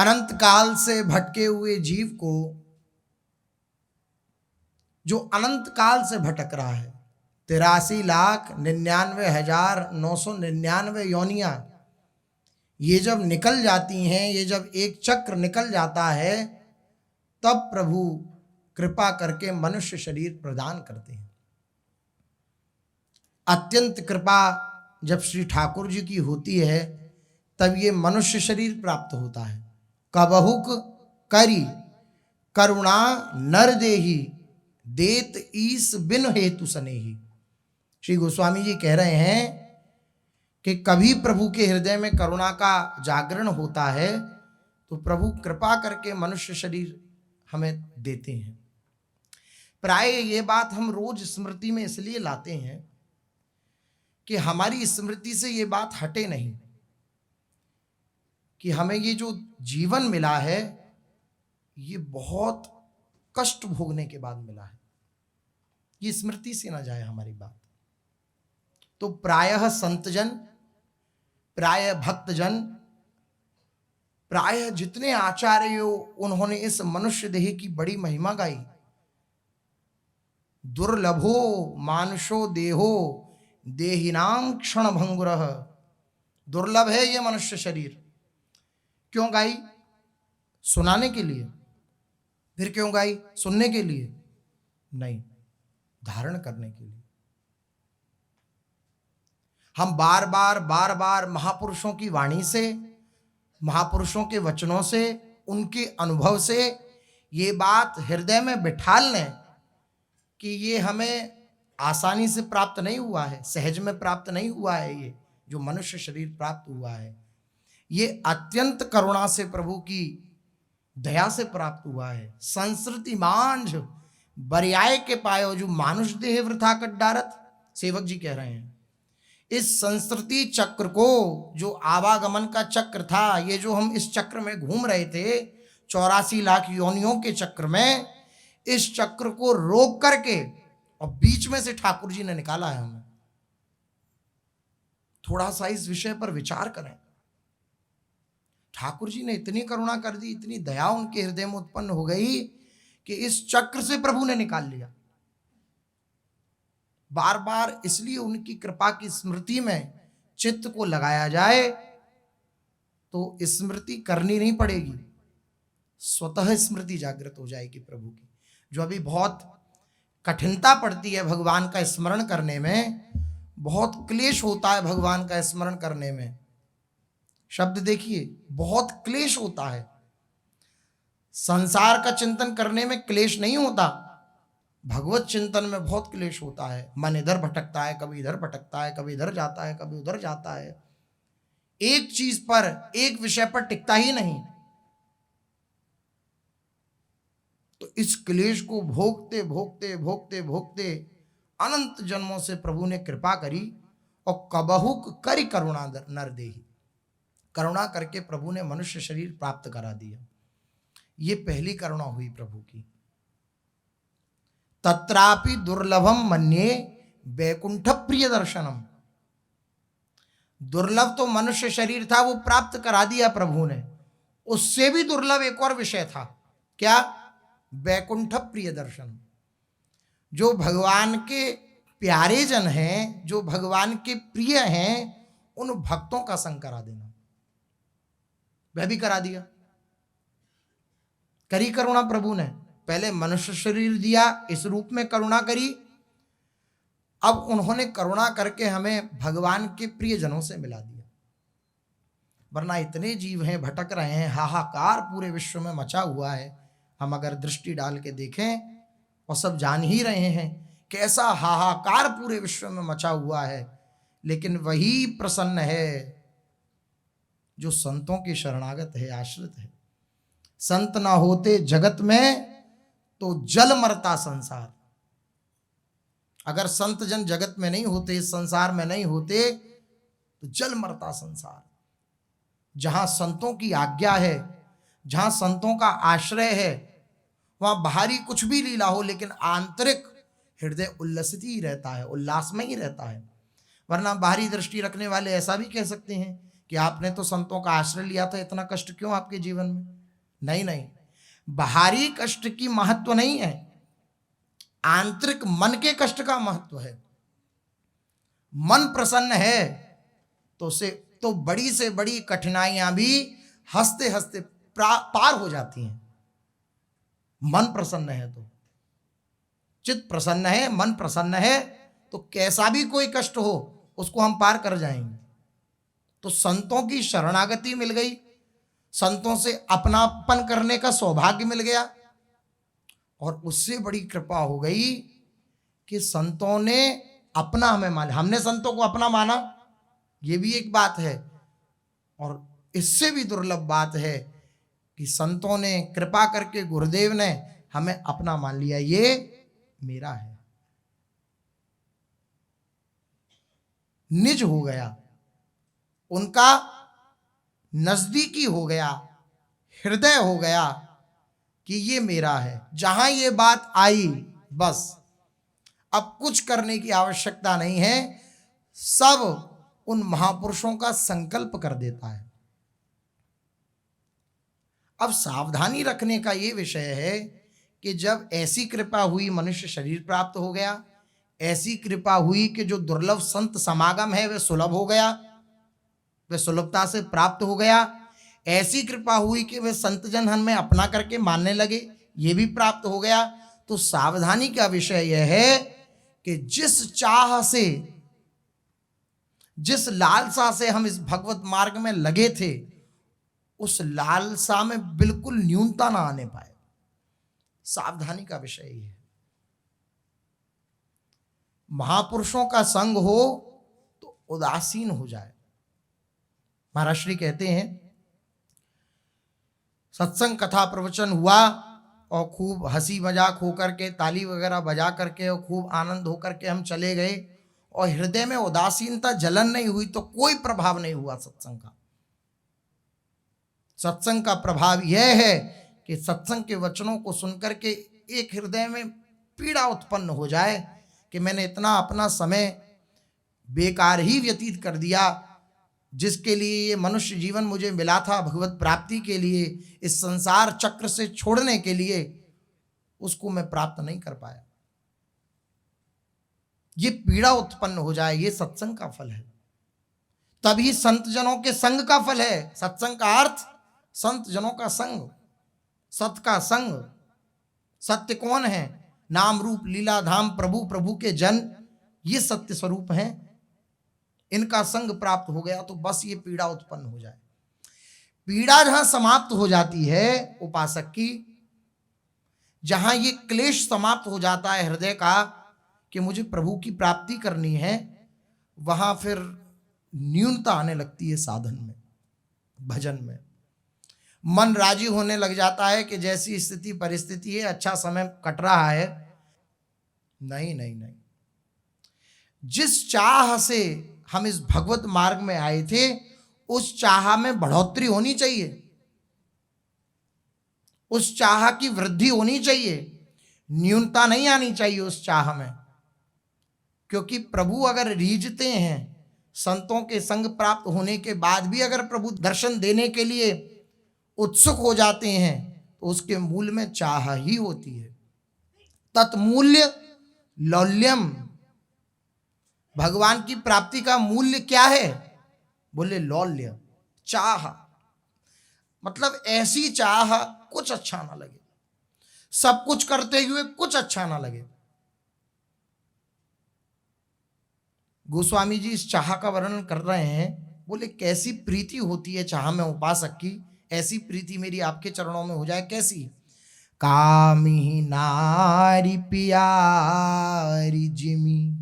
अनंत काल से भटके हुए जीव को, जो अनंत काल से भटक रहा है, 83,99,999 योनियां, ये जब निकल जाती हैं, ये जब एक चक्र निकल जाता है, तब प्रभु कृपा करके मनुष्य शरीर प्रदान करते हैं। अत्यंत कृपा जब श्री ठाकुर जी की होती है, तब ये मनुष्य शरीर प्राप्त होता है। कबहुक करी करुणा नर देही, देत ईस बिन हेतु सनेही। श्री गोस्वामी जी कह रहे हैं कि कभी प्रभु के हृदय में करुणा का जागरण होता है तो प्रभु कृपा करके मनुष्य शरीर हमें देते हैं। प्राय ये बात हम रोज स्मृति में इसलिए लाते हैं कि हमारी स्मृति से ये बात हटे नहीं कि हमें ये जो जीवन मिला है ये बहुत कष्ट भोगने के बाद मिला है, ये स्मृति से ना जाए हमारी बात। तो प्रायः संतजन, प्रायः भक्तजन, प्रायः जितने आचार्य उन्होंने इस मनुष्य देह की बड़ी महिमा गाई। दुर्लभो मानुषो देहो देहिनाम क्षण भंगुरः। दुर्लभ है ये मनुष्य शरीर। क्यों गाई? सुनाने के लिए। फिर क्यों गाई? सुनने के लिए नहीं, धारण करने के लिए। हम बार बार महापुरुषों की वाणी से, महापुरुषों के वचनों से, उनके अनुभव से ये बात हृदय में बिठा लें कि ये हमें आसानी से प्राप्त नहीं हुआ है, सहज में प्राप्त नहीं हुआ है। ये जो मनुष्य शरीर प्राप्त हुआ है ये अत्यंत करुणा से, प्रभु की दया से प्राप्त हुआ है। संस्कृति मांझ बरियाए के पायो, जो मानुष देह वृथा कड्डारत, सेवक जी कह रहे हैं। इस संस्कृति चक्र को, जो आवागमन का चक्र था, ये जो हम इस चक्र में घूम रहे थे 84 लाख योनियों के चक्र में, इस चक्र को रोक करके और बीच में से ठाकुर जी ने निकाला है हमें। थोड़ा सा इस विषय पर विचार करें। ठाकुर जी ने इतनी करुणा कर दी, इतनी दया उनके हृदय में उत्पन्न हो गई कि इस चक्र से प्रभु ने निकाल लिया। बार बार इसलिए उनकी कृपा की स्मृति में चित्त को लगाया जाए तो स्मृति करनी नहीं पड़ेगी, स्वतः स्मृति जागृत हो जाएगी प्रभु की। जो अभी बहुत कठिनता पड़ती है भगवान का स्मरण करने में, बहुत क्लेश होता है भगवान का स्मरण करने में। शब्द देखिए, बहुत क्लेश होता है। संसार का चिंतन करने में क्लेश नहीं होता, भगवत चिंतन में बहुत क्लेश होता है। मन इधर भटकता है, कभी इधर भटकता है, कभी इधर जाता है, कभी उधर जाता है। एक चीज पर, एक विषय पर टिकता ही नहीं। तो इस क्लेश को भोगते भोगते भोगते भोगते अनंत जन्मों से प्रभु ने कृपा करी और कबहुक करी करुणा नर देही। करुणा करके प्रभु ने मनुष्य शरीर प्राप्त करा दिया। ये पहली करुणा हुई प्रभु की। तत्रापि दुर्लभम मन्ये वैकुंठ प्रिय दर्शनम। दुर्लभ तो मनुष्य शरीर था, वो प्राप्त करा दिया प्रभु ने। उससे भी दुर्लभ एक और विषय था। क्या? वैकुंठ प्रिय दर्शन। जो भगवान के प्यारे जन हैं, जो भगवान के प्रिय हैं, उन भक्तों का संग करा देना, वह भी करा दिया। करी करुणा प्रभु ने। पहले मनुष्य शरीर दिया, इस रूप में करुणा करी। अब उन्होंने करुणा करके हमें भगवान के प्रिय जनों से मिला दिया। वरना इतने जीव हैं, भटक रहे हैं, हाहाकार पूरे विश्व में मचा हुआ है। हम अगर दृष्टि डाल के देखें, और सब जान ही रहे हैं कैसा हाहाकार पूरे विश्व में मचा हुआ है, लेकिन वही प्रसन्न है जो संतों के शरणागत है, आश्रित है। संत ना होते जगत में तो जल मरता संसार। अगर संत जन जगत में नहीं होते, इस संसार में नहीं होते, तो जल मरता संसार। जहां संतों की आज्ञा है, जहां संतों का आश्रय है, वहां बाहरी कुछ भी लीला हो, लेकिन आंतरिक हृदय उल्लसित ही रहता है, उल्लास में ही रहता है। वरना बाहरी दृष्टि रखने वाले ऐसा भी कह सकते हैं कि आपने तो संतों का आश्रय लिया था, इतना कष्ट क्यों आपके जीवन में? नहीं नहीं, बाहरी कष्ट की महत्व नहीं है, आंतरिक मन के कष्ट का महत्व है। मन प्रसन्न है तो बड़ी से बड़ी कठिनाइयां भी हंसते हंसते पार हो जाती हैं। मन प्रसन्न है तो, चित्त प्रसन्न है, मन प्रसन्न है तो कैसा भी कोई कष्ट हो उसको हम पार कर जाएंगे। तो संतों की शरणागति मिल गई, संतों से अपनापन करने का सौभाग्य मिल गया, और उससे बड़ी कृपा हो गई कि संतों ने अपना हमें माना, हमने संतों को अपना माना, ये भी एक बात है। और इससे भी दुर्लभ बात है कि संतों ने कृपा करके, गुरुदेव ने हमें अपना मान लिया, ये मेरा है, निज हो गया, उनका नजदीकी हो गया, हृदय हो गया कि ये मेरा है। जहां ये बात आई बस अब कुछ करने की आवश्यकता नहीं है, सब उन महापुरुषों का संकल्प कर देता है। अब सावधानी रखने का ये विषय है कि जब ऐसी कृपा हुई, मनुष्य शरीर प्राप्त हो गया, ऐसी कृपा हुई कि जो दुर्लभ संत समागम है वह सुलभ हो गया, वह सुलभता से प्राप्त हो गया, ऐसी कृपा हुई कि वे संतजन हमें अपना करके मानने लगे, ये भी प्राप्त हो गया। तो सावधानी का विषय यह है कि जिस चाह से, जिस लालसा से हम इस भगवत मार्ग में लगे थे, उस लालसा में बिल्कुल न्यूनता ना आने पाए। सावधानी का विषय यह है। महापुरुषों का संग हो तो उदासीन हो जाए। महाराज श्री कहते हैं, सत्संग कथा प्रवचन हुआ और खूब हंसी मजाक होकर के, ताली वगैरह बजा करके और खूब आनंद होकर के हम चले गए, और हृदय में उदासीनता, जलन नहीं हुई तो कोई प्रभाव नहीं हुआ सत्संग का। सत्संग का प्रभाव यह है कि सत्संग के वचनों को सुनकर के एक हृदय में पीड़ा उत्पन्न हो जाए कि मैंने इतना अपना समय बेकार ही व्यतीत कर दिया, जिसके लिए ये मनुष्य जीवन मुझे मिला था भगवत प्राप्ति के लिए, इस संसार चक्र से छोड़ने के लिए, उसको मैं प्राप्त नहीं कर पाया। ये पीड़ा उत्पन्न हो जाए, ये सत्संग का फल है। तभी संत जनों के संग का फल है। सत्संग का अर्थ संत जनों का संग, सत का संग। सत्य कौन है? नाम रूप लीला धाम प्रभु, प्रभु के जन, ये सत्य स्वरूप हैं। इनका संग प्राप्त हो गया तो बस ये पीड़ा उत्पन्न हो जाए। पीड़ा जहां समाप्त हो जाती है उपासक की, जहां ये क्लेश समाप्त हो जाता है हृदय का कि मुझे प्रभु की प्राप्ति करनी है, वहां फिर न्यूनता आने लगती है साधन में, भजन में। मन राजी होने लग जाता है कि जैसी स्थिति परिस्थिति है, अच्छा समय कट रहा है। नहीं नहीं नहीं, जिस चाह से हम इस भगवत मार्ग में आए थे, उस चाह में बढ़ोतरी होनी चाहिए, उस चाह की वृद्धि होनी चाहिए, न्यूनता नहीं आनी चाहिए उस चाह में। क्योंकि प्रभु अगर रीझते हैं, संतों के संग प्राप्त होने के बाद भी अगर प्रभु दर्शन देने के लिए उत्सुक हो जाते हैं, तो उसके मूल में चाह ही होती है। तत्मूल्य लौल्यम, भगवान की प्राप्ति का मूल्य क्या है? बोले लौल्य, चाह। मतलब ऐसी चाह कुछ अच्छा ना लगे, सब कुछ करते हुए कुछ अच्छा ना लगे। गोस्वामी जी इस चाह का वर्णन कर रहे हैं। बोले कैसी प्रीति होती है चाह में उपासक की, ऐसी प्रीति मेरी आपके चरणों में हो जाए। कैसी? कामी नारी प्यारी जिमी,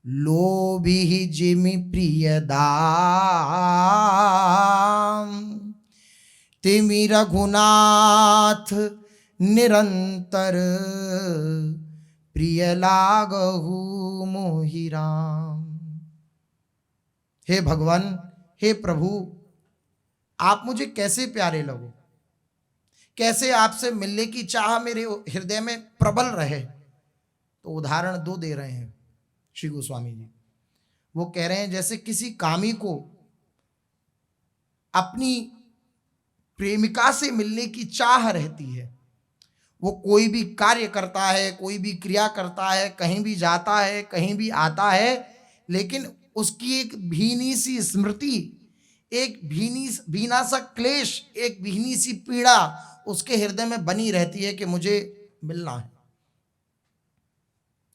लोभी जिमि प्रिय दाम, तिमि रघुनाथ निरंतर, प्रिय लागहु मोहि राम। हे भगवान, हे प्रभु, आप मुझे कैसे प्यारे लगो, कैसे आपसे मिलने की चाह मेरे हृदय में प्रबल रहे। तो उदाहरण दो दे रहे हैं श्री गोस्वामी जी। वो कह रहे हैं जैसे किसी कामी को अपनी प्रेमिका से मिलने की चाह रहती है। वो कोई भी कार्य करता है, कोई भी क्रिया करता है, कहीं भी जाता है, कहीं भी आता है, लेकिन उसकी एक भीनी सी स्मृति, एक भीना सा क्लेश, एक भीनी सी पीड़ा उसके हृदय में बनी रहती है कि मुझे मिलना है।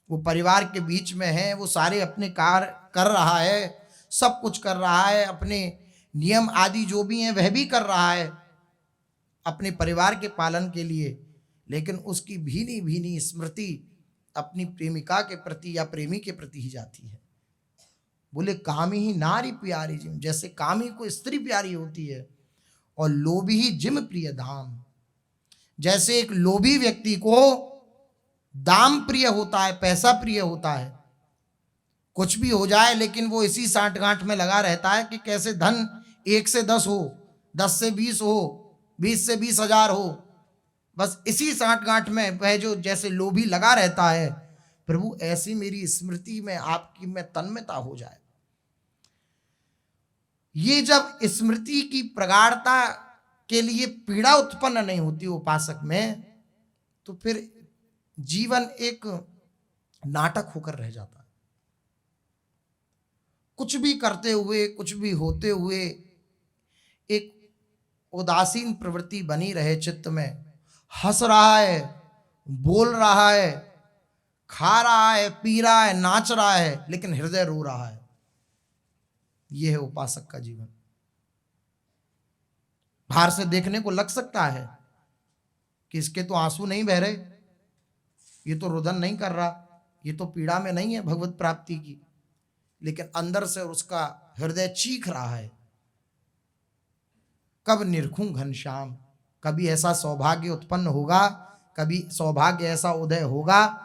वो परिवार के बीच में है, वो सारे अपने कार्य कर रहा है, सब कुछ कर रहा है, अपने नियम आदि जो भी हैं वह भी कर रहा है अपने परिवार के पालन के लिए, लेकिन उसकी भीनी भीनी स्मृति अपनी प्रेमिका के प्रति या प्रेमी के प्रति ही जाती है। बोले कामी ही नारी प्यारी जिम, जैसे कामी को स्त्री प्यारी होती है और लोभी ही जिम प्रिय धाम, जैसे एक लोभी व्यक्ति को दाम प्रिय होता है, पैसा प्रिय होता है, कुछ भी हो जाए लेकिन वो इसी साठ गांठ में लगा रहता है कि कैसे धन 1 से 10 हो, 10 से 20 हो, 20 से 20,000 हो, बस इसी साठ गांठ में वह जो जैसे लोभी लगा रहता है। प्रभु ऐसी मेरी स्मृति में आपकी में तन्मयता हो जाए। ये जब स्मृति की प्रगाढ़ता के लिए पीड़ा उत्पन्न नहीं होती उपासक में, तो फिर जीवन एक नाटक होकर रह जाता है। कुछ भी करते हुए, कुछ भी होते हुए एक उदासीन प्रवृत्ति बनी रहे चित्त में, हंस रहा है, बोल रहा है, खा रहा है, पी रहा है, नाच रहा है, लेकिन हृदय रो रहा है। यह है उपासक का जीवन। बाहर से देखने को लग सकता है कि इसके तो आंसू नहीं बह रहे, ये तो रुदन नहीं कर रहा, ये तो पीड़ा में नहीं है भगवत प्राप्ति की, लेकिन अंदर से उसका हृदय चीख रहा है। कब निरखूं घनश्याम, कभी ऐसा सौभाग्य उत्पन्न होगा, कभी सौभाग्य ऐसा उदय होगा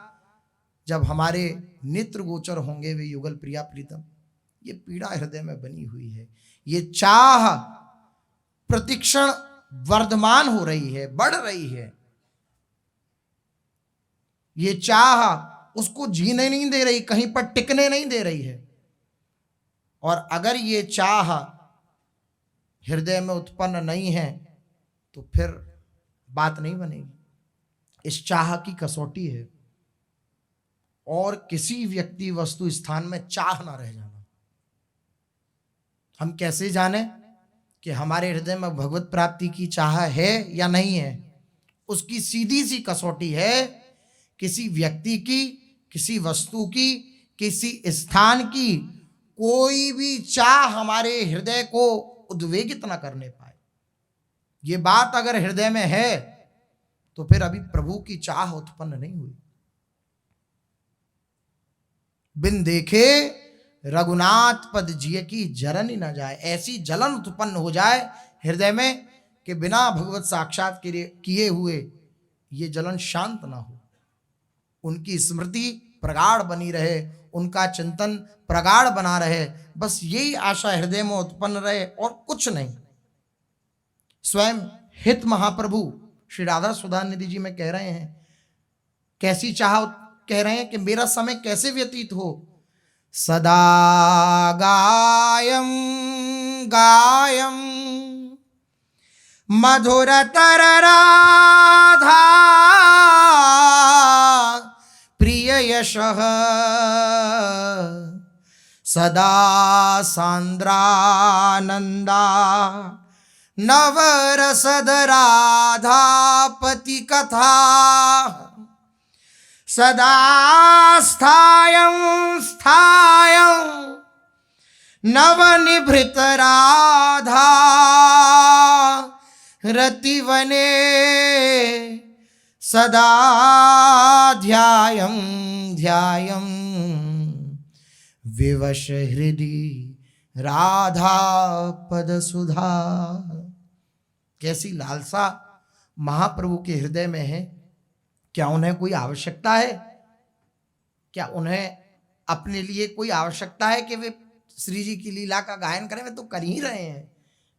जब हमारे नेत्र गोचर होंगे वे युगल प्रिया प्रीतम। ये पीड़ा हृदय में बनी हुई है, ये चाह प्रतिक्षण वर्धमान हो रही है, बढ़ रही है। ये चाह उसको जीने नहीं दे रही, कहीं पर टिकने नहीं दे रही है। और अगर ये चाह हृदय में उत्पन्न नहीं है तो फिर बात नहीं बनेगी। इस चाह की कसौटी है, और किसी व्यक्ति वस्तु स्थान में चाह ना रह जाना। हम कैसे जाने कि हमारे हृदय में भगवत प्राप्ति की चाह है या नहीं है? उसकी सीधी सी कसौटी है किसी व्यक्ति की, किसी वस्तु की, किसी स्थान की कोई भी चाह हमारे हृदय को उद्वेगित ना करने पाए। ये बात अगर हृदय में है तो फिर अभी प्रभु की चाह उत्पन्न नहीं हुई। बिन देखे रघुनाथ पद जिय की जरन ही ना जाए, ऐसी जलन उत्पन्न हो जाए हृदय में कि बिना भगवत साक्षात किए हुए ये जलन शांत ना हो। उनकी स्मृति प्रगाढ़ बनी रहे, उनका चिंतन प्रगाढ़ बना रहे, बस यही आशा हृदय में उत्पन्न रहे और कुछ नहीं। स्वयं हित महाप्रभु श्री राधा सुधा निधि जी में कह रहे हैं, कैसी चाह कह रहे हैं कि मेरा समय कैसे व्यतीत हो। सदा गायम गायम मधुरतर राधा प्रिय यशः सदा सांद्रानंदा नवरसद राधापति कथा सदा स्थायं स्थायं नवनिभृत राधा रतिवने सदा ध्यायं ध्यायं विवश हृदि राधा पद सुधा। कैसी लालसा महाप्रभु के हृदय में है। क्या उन्हें कोई आवश्यकता है? क्या उन्हें अपने लिए कोई आवश्यकता है कि वे श्री जी की लीला का गायन करें? वे तो कर ही रहे हैं,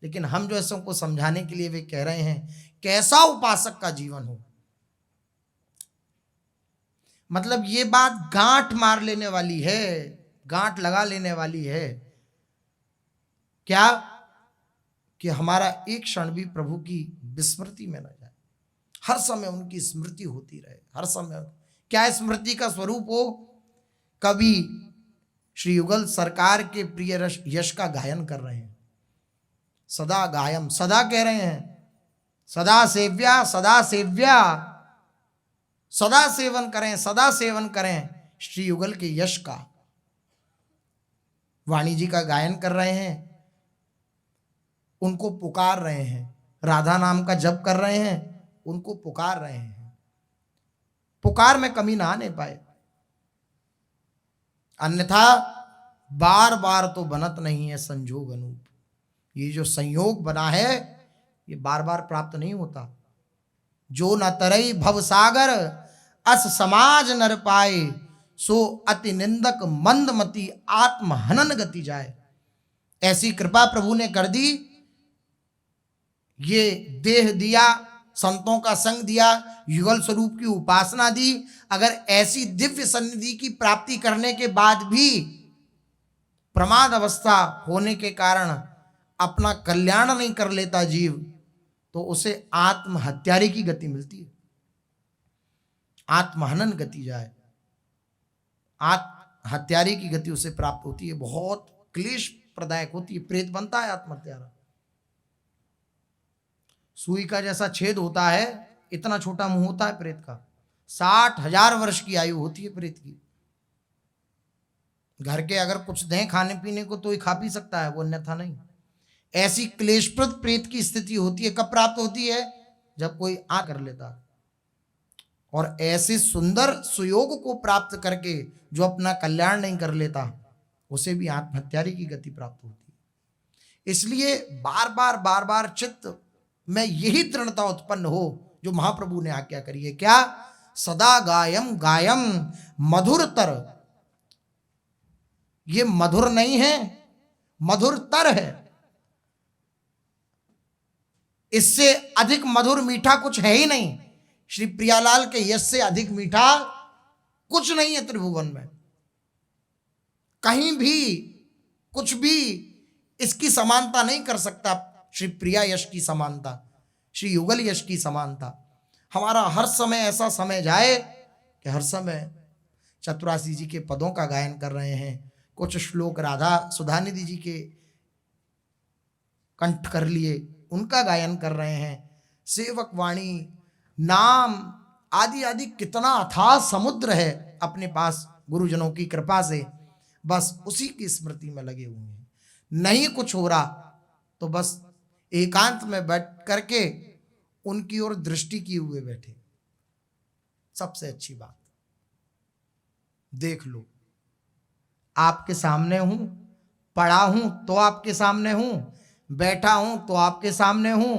लेकिन हम जो ऐसों को समझाने के लिए वे कह रहे हैं कैसा उपासक का जीवन हो। मतलब ये बात गांठ मार लेने वाली है, गांठ लगा लेने वाली है। क्या कि हमारा एक क्षण भी प्रभु की विस्मृति में न जाए, हर समय उनकी स्मृति होती रहे, हर समय। क्या स्मृति का स्वरूप हो? कभी श्री युगल सरकार के प्रिय यश का गायन कर रहे हैं, सदा गायम, सदा कह रहे हैं, सदा सेव्या, सदा सेव्या, सदा सेवन करें, सदा सेवन करें श्री युगल के यश का। वाणी जी का गायन कर रहे हैं, उनको पुकार रहे हैं, राधा नाम का जप कर रहे हैं, उनको पुकार रहे हैं। पुकार में कमी ना आने पाए, अन्यथा बार बार तो बनत नहीं है संजोग अनूप। ये जो संयोग बना है ये बार बार प्राप्त नहीं होता। जो न तरई भवसागर अस समाज नर पाए, सो अति निंदक मंदमती आत्म हनन गति जाए। ऐसी कृपा प्रभु ने कर दी, ये देह दिया, संतों का संग दिया, युगल स्वरूप की उपासना दी। अगर ऐसी दिव्य सन्निधि की प्राप्ति करने के बाद भी प्रमाद अवस्था होने के कारण अपना कल्याण नहीं कर लेता जीव, तो उसे आत्महत्यारे की गति मिलती है, आत्महनन गति जाए, आत्महत्यारे की गति उसे प्राप्त होती है। बहुत क्लेश प्रदायक होती है, प्रेत बनता है आत्महत्यारा। सुई का जैसा छेद होता है, इतना छोटा मुंह होता है प्रेत का। 60,000 वर्ष की आयु होती है प्रेत की। घर के अगर कुछ दें खाने पीने को तो ही खा पी सकता है वो, अन्यथा नहीं। ऐसी क्लेशप्रद प्रेत की स्थिति होती है। कब प्राप्त होती है? जब कोई आ कर लेता। और ऐसे सुंदर सुयोग को प्राप्त करके जो अपना कल्याण नहीं कर लेता, उसे भी आत्महत्यारे की गति प्राप्त होती है। इसलिए बार बार चित्त में यही दृढ़ता उत्पन्न हो जो महाप्रभु ने आज्ञा करी है। क्या? सदा गायम गायम मधुरतर। ये मधुर नहीं है, मधुरतर है। इससे अधिक मधुर मीठा कुछ है ही नहीं। श्री प्रियालाल के यश से अधिक मीठा कुछ नहीं है त्रिभुवन में। कहीं भी कुछ भी इसकी समानता नहीं कर सकता। श्री प्रिया यश की समानता, श्री युगल यश की समानता। हमारा हर समय ऐसा समय जाए कि हर समय चतुरासी जी के पदों का गायन कर रहे हैं, कुछ श्लोक राधा सुधानिधि जी के कंठ कर लिए, उनका गायन कर रहे हैं। सेवक वाणी, नाम आदि आदि कितना अथाह समुद्र है अपने पास गुरुजनों की कृपा से। बस उसी की स्मृति में लगे हुए हैं। नहीं कुछ हो रहा तो बस एकांत में बैठ करके उनकी ओर दृष्टि किए हुए बैठे। सबसे अच्छी बात, देख लो, आपके सामने हूं, पड़ा हूं तो आपके सामने हूं, बैठा हूं तो आपके सामने हूं,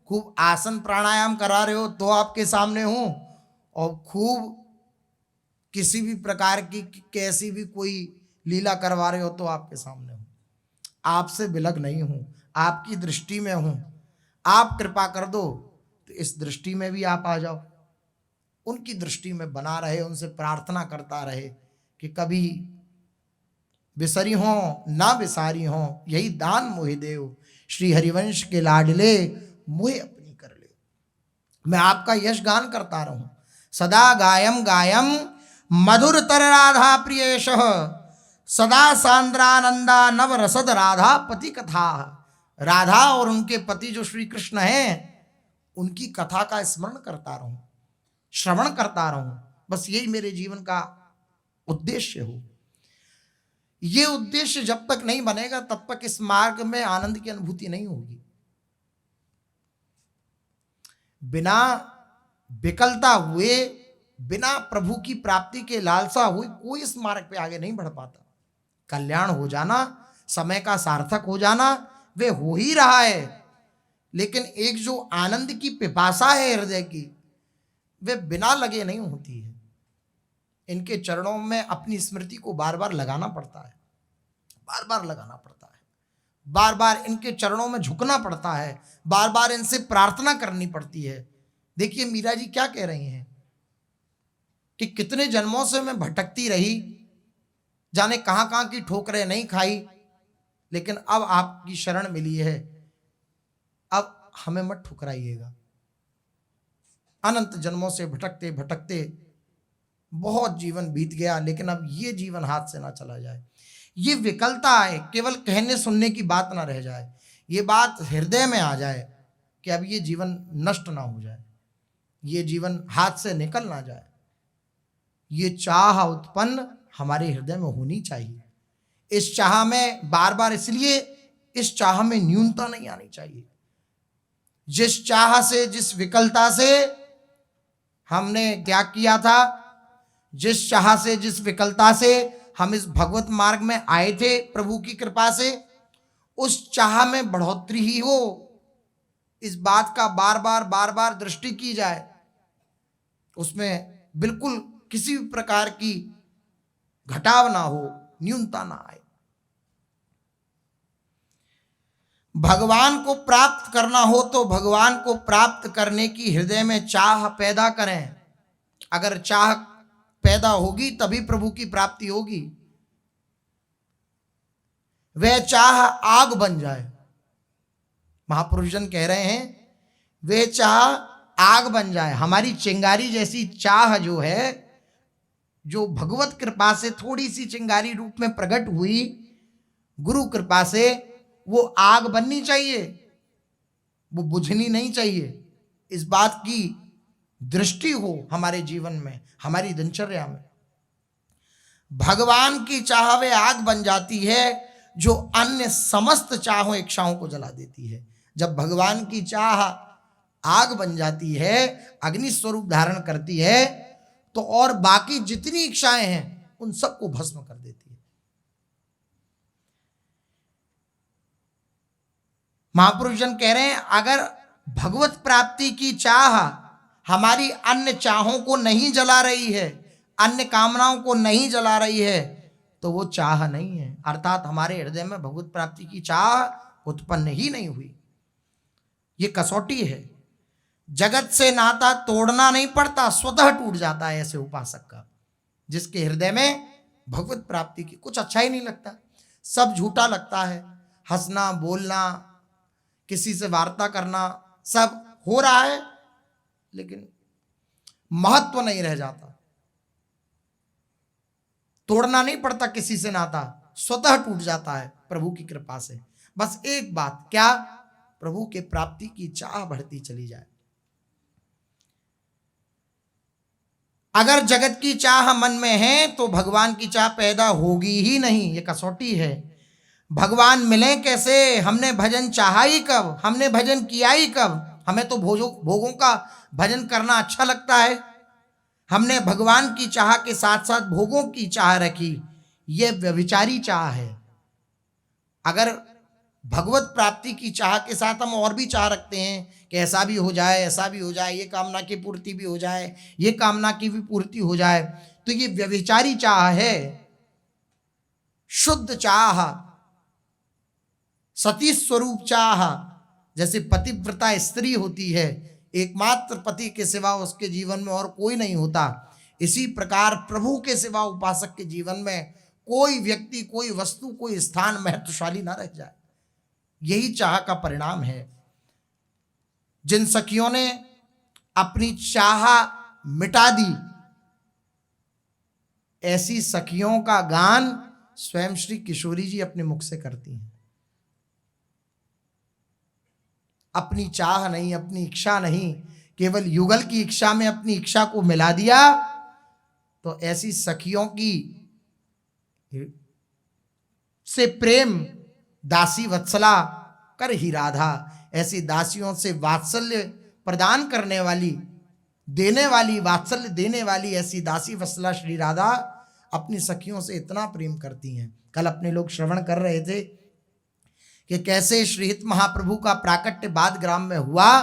खूब आसन प्राणायाम करा रहे हो तो आपके सामने हूं, और खूब किसी भी प्रकार की कैसी भी कोई लीला करवा रहे हो तो आपके सामने हूं। आपसे विलग नहीं हूं, आपकी दृष्टि में हूं। आप कृपा कर दो तो इस दृष्टि में भी आप आ जाओ, उनकी दृष्टि में बना रहे, उनसे प्रार्थना करता रहे कि कभी बिसरी हो ना बिसारी हो, यही दान मोहि देव, श्री हरिवंश के लाडले मोहे अपनी कर ले। मैं आपका यश गान करता रहूं, सदा गायम गायम मधुर तर राधा प्रियेश, सदा सांद्रानंदा नव रसद राधा पति कथा। राधा और उनके पति जो श्री कृष्ण हैं, उनकी कथा का स्मरण करता रहूं, श्रवण करता रहूं। बस यही मेरे जीवन का उद्देश्य हो। ये उद्देश्य जब तक नहीं बनेगा तब तक इस मार्ग में आनंद की अनुभूति नहीं होगी। बिना विकलता हुए, बिना प्रभु की प्राप्ति के लालसा हुई कोई इस मार्ग पे आगे नहीं बढ़ पाता। कल्याण हो जाना, समय का सार्थक हो जाना, वे हो ही रहा है, लेकिन एक जो आनंद की पिपासा है हृदय की, वे बिना लगे नहीं होती है। इनके चरणों में अपनी स्मृति को बार बार लगाना पड़ता है, बार बार लगाना पड़ता है, बार बार इनके चरणों में झुकना पड़ता है, बार बार इनसे प्रार्थना करनी पड़ती है। देखिए मीरा जी क्या कह रही हैं कि कितने जन्मों से मैं भटकती रही, जाने कहां कहां की ठोकरें नहीं खाई, लेकिन अब आपकी शरण मिली है, अब हमें मत ठुकराइएगा। अनंत जन्मों से भटकते भटकते बहुत जीवन बीत गया, लेकिन अब ये जीवन हाथ से ना चला जाए। ये विकलता है, केवल कहने सुनने की बात ना रह जाए, ये बात हृदय में आ जाए कि अब ये जीवन नष्ट ना हो जाए, ये जीवन हाथ से निकल ना जाए। ये चाह उत्पन्न हमारे हृदय में होनी चाहिए। इस चाह में बार बार, इसलिए इस चाह में न्यूनता नहीं आनी चाहिए। जिस चाह से, जिस विकलता से हमने क्या किया था, जिस चाह से, जिस विकलता से हम इस भगवत मार्ग में आए थे प्रभु की कृपा से, उस चाह में बढ़ोतरी ही हो, इस बात का बार बार दृष्टि की जाए, उसमें बिल्कुल किसी भी प्रकार की घटाव ना हो, न्यूनता ना आए। भगवान को प्राप्त करना हो तो भगवान को प्राप्त करने की हृदय में चाह पैदा करें। अगर चाह पैदा होगी तभी प्रभु की प्राप्ति होगी। वह चाह आग बन जाए। महापुरुष जन कह रहे हैं वह चाह आग बन जाए। हमारी चिंगारी जैसी चाह जो है, जो भगवत कृपा से थोड़ी सी चिंगारी रूप में प्रकट हुई गुरु कृपा से, वो आग बननी चाहिए, वो बुझनी नहीं चाहिए। इस बात की दृष्टि हो हमारे जीवन में, हमारी दिनचर्या में। भगवान की चाह वे आग बन जाती है जो अन्य समस्त चाहों इच्छाओं को जला देती है। जब भगवान की चाह आग बन जाती है, अग्नि स्वरूप धारण करती है, तो और बाकी जितनी इच्छाएं हैं उन सबको भस्म कर देती है। महापुरुष जन कह रहे हैं अगर भगवत प्राप्ति की चाह हमारी अन्य चाहों को नहीं जला रही है, अन्य कामनाओं को नहीं जला रही है, तो वो चाह नहीं है, अर्थात हमारे हृदय में भगवत प्राप्ति की चाह उत्पन्न ही नहीं हुई। ये कसौटी है। जगत से नाता तोड़ना नहीं पड़ता, स्वतः टूट जाता है ऐसे उपासक का, जिसके हृदय में भगवत प्राप्ति की कुछ अच्छा ही नहीं लगता, सब झूठा लगता है। हंसना, बोलना, किसी से वार्ता करना, सब हो रहा है, लेकिन महत्व नहीं रह जाता। तोड़ना नहीं पड़ता किसी से नाता, स्वतः टूट जाता है प्रभु की कृपा से। बस एक बात, क्या? प्रभु के प्राप्ति की चाह बढ़ती चली जाए। अगर जगत की चाह मन में है तो भगवान की चाह पैदा होगी ही नहीं। ये कसौटी है। भगवान मिले कैसे? हमने भजन चाहा ही कब, हमने भजन किया ही कब? हमें तो भोगों का भजन करना अच्छा लगता है, हमने भगवान की चाह के साथ साथ भोगों की चाह रखी। यह व्यभिचारी चाह है। अगर भगवत प्राप्ति की चाह के साथ हम और भी चाह रखते हैं कि ऐसा भी हो जाए, ऐसा भी हो जाए, ये कामना की पूर्ति भी हो जाए, ये कामना की भी पूर्ति हो जाए, तो ये व्यभिचारी चाह है। शुद्ध चाह, सती स्वरूप चाह, जैसे पतिव्रता स्त्री होती है, एकमात्र पति के सिवा उसके जीवन में और कोई नहीं होता, इसी प्रकार प्रभु के सिवा उपासक के जीवन में कोई व्यक्ति, कोई वस्तु, कोई स्थान महत्वशाली ना रह जाए। यही चाह का परिणाम है। जिन सखियों ने अपनी चाह मिटा दी, ऐसी सखियों का गान स्वयं श्री किशोरी जी अपने मुख से करती हैं। अपनी चाह नहीं, अपनी इच्छा नहीं, केवल युगल की इच्छा में अपनी इच्छा को मिला दिया, तो ऐसी सखियों की से प्रेम दासी वत्सला कर ही राधा। ऐसी दासियों से वात्सल्य प्रदान करने वाली, देने वाली, वात्सल्य देने वाली ऐसी दासी वत्सला श्री राधा अपनी सखियों से इतना प्रेम करती हैं। कल अपने लोग श्रवण कर रहे थे कि कैसे श्री हित महाप्रभु का प्राकट्य बाद ग्राम में हुआ।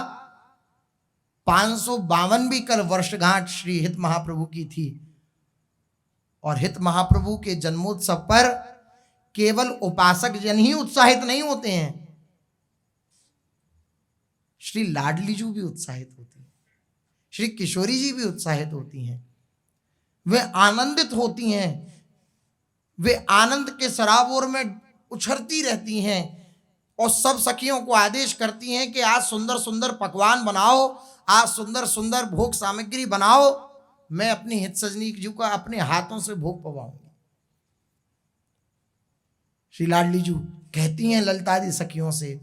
552वीं कल वर्षगांठ श्री हित महाप्रभु की थी, और हित महाप्रभु के जन्मोत्सव पर केवल उपासक जन ही उत्साहित नहीं होते हैं, श्री लाडली जी भी उत्साहित होती हैं, श्री किशोरी जी भी उत्साहित होती हैं। वे आनंदित होती हैं, वे आनंद के सराबोर में उछलती रहती हैं और सब सखियों को आदेश करती हैं कि आज सुंदर सुंदर पकवान बनाओ, आज सुंदर सुंदर भोग सामग्री बनाओ, मैं अपनी हित सजनी जी को अपने हाथों से भोग पवाऊंगी। श्री लाडली जी कहती हैं ललितादि सखियों से,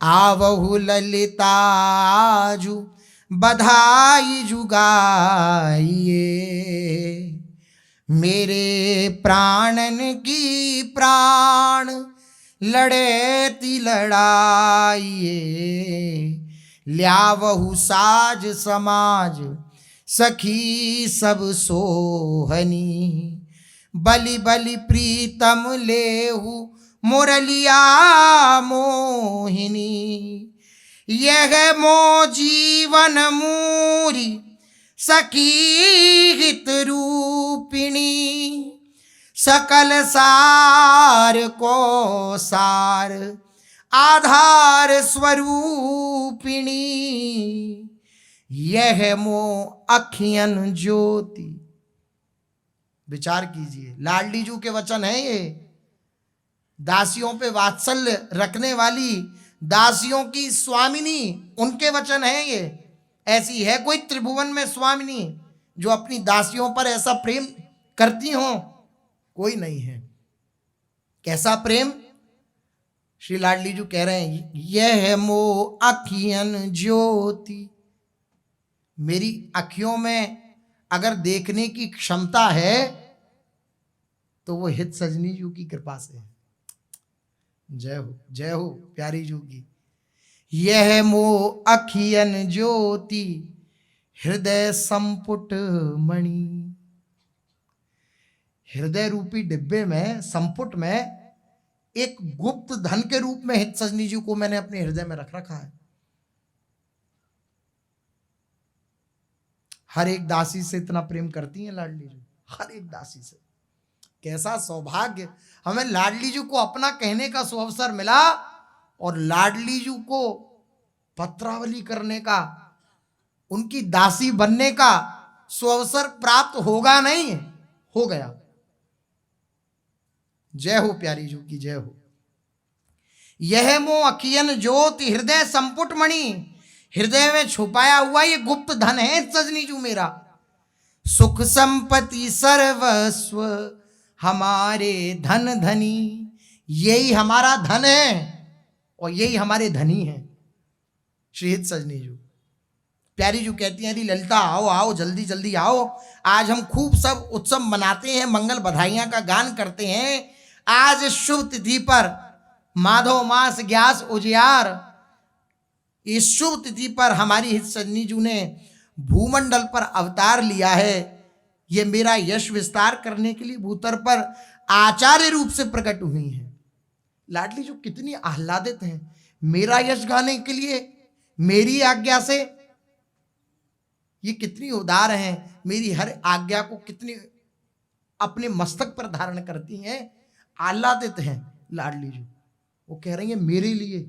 आवहु ललिताजू बधाई जुगाइए, मेरे प्राणन की प्राण लड़े ती लड़ाइए, ल्यावहु साज समाज सखी सब सोहनी, बलि बलि प्रीतम लेहु मुरलिया मोहिनी, यह मो जीवन मूरी सखी हित रूपिणी, सकल सार को सार आधार स्वरूपिणी, यह मो अखियन ज्योति। विचार कीजिए, लाडली जू के वचन है ये, दासियों पे वात्सल्य रखने वाली, दासियों की स्वामिनी, उनके वचन है ये। ऐसी है कोई त्रिभुवन में स्वामिनी जो अपनी दासियों पर ऐसा प्रेम करती हो? कोई नहीं है। कैसा प्रेम? श्री लाडली जी कह रहे हैं, यह मो अखियन ज्योति, मेरी अखियों में अगर देखने की क्षमता है तो वो हित सजनी जी की कृपा से है। जय हो प्यारी जी की। यह मो अखियन ज्योति हृदय संपुट मणि, हृदय रूपी डिब्बे में, संपुट में एक गुप्त धन के रूप में हित सजनी जी को मैंने अपने हृदय में रख रखा है। हर एक दासी से इतना प्रेम करती हैं लाडली जी, हर एक दासी से। कैसा सौभाग्य, हमें लाडली जी को अपना कहने का सुअवसर मिला और लाडली जी को पत्रावली करने का, उनकी दासी बनने का सुअवसर प्राप्त होगा नहीं, हो गया। जय हो प्यारी जी की, जय हो। यह मो अखियन ज्योति हृदय संपुट मणि, हृदय में छुपाया हुआ ये गुप्त धन है सजनी जू मेरा। सुख संपत्ति सर्वस्व हमारे धन धनी, यही हमारा धन है और यही हमारे धनी है श्रीहित सजनी जू। प्यारी जू कहती हैं, अरे ललिता आओ आओ, जल्दी जल्दी आओ, आज हम खूब सब उत्सव मनाते हैं, मंगल बधाइयां का गान करते हैं। आज शुभ तिथि पर माधव मास ग्यास उजियार, इस शुभ तिथि पर हमारी हित सजनी जू ने भूमंडल पर अवतार लिया है। ये मेरा यश विस्तार करने के लिए भूतर पर आचार्य रूप से प्रकट हुई हैं। लाडली जो कितनी आह्लादित हैं मेरा यश गाने के लिए, मेरी आज्ञा से। ये कितनी उदार हैं, मेरी हर आज्ञा को कितनी अपने मस्तक पर धारण करती हैं, आह्लादित हैं लाडली जी। वो कह रही हैं मेरे लिए,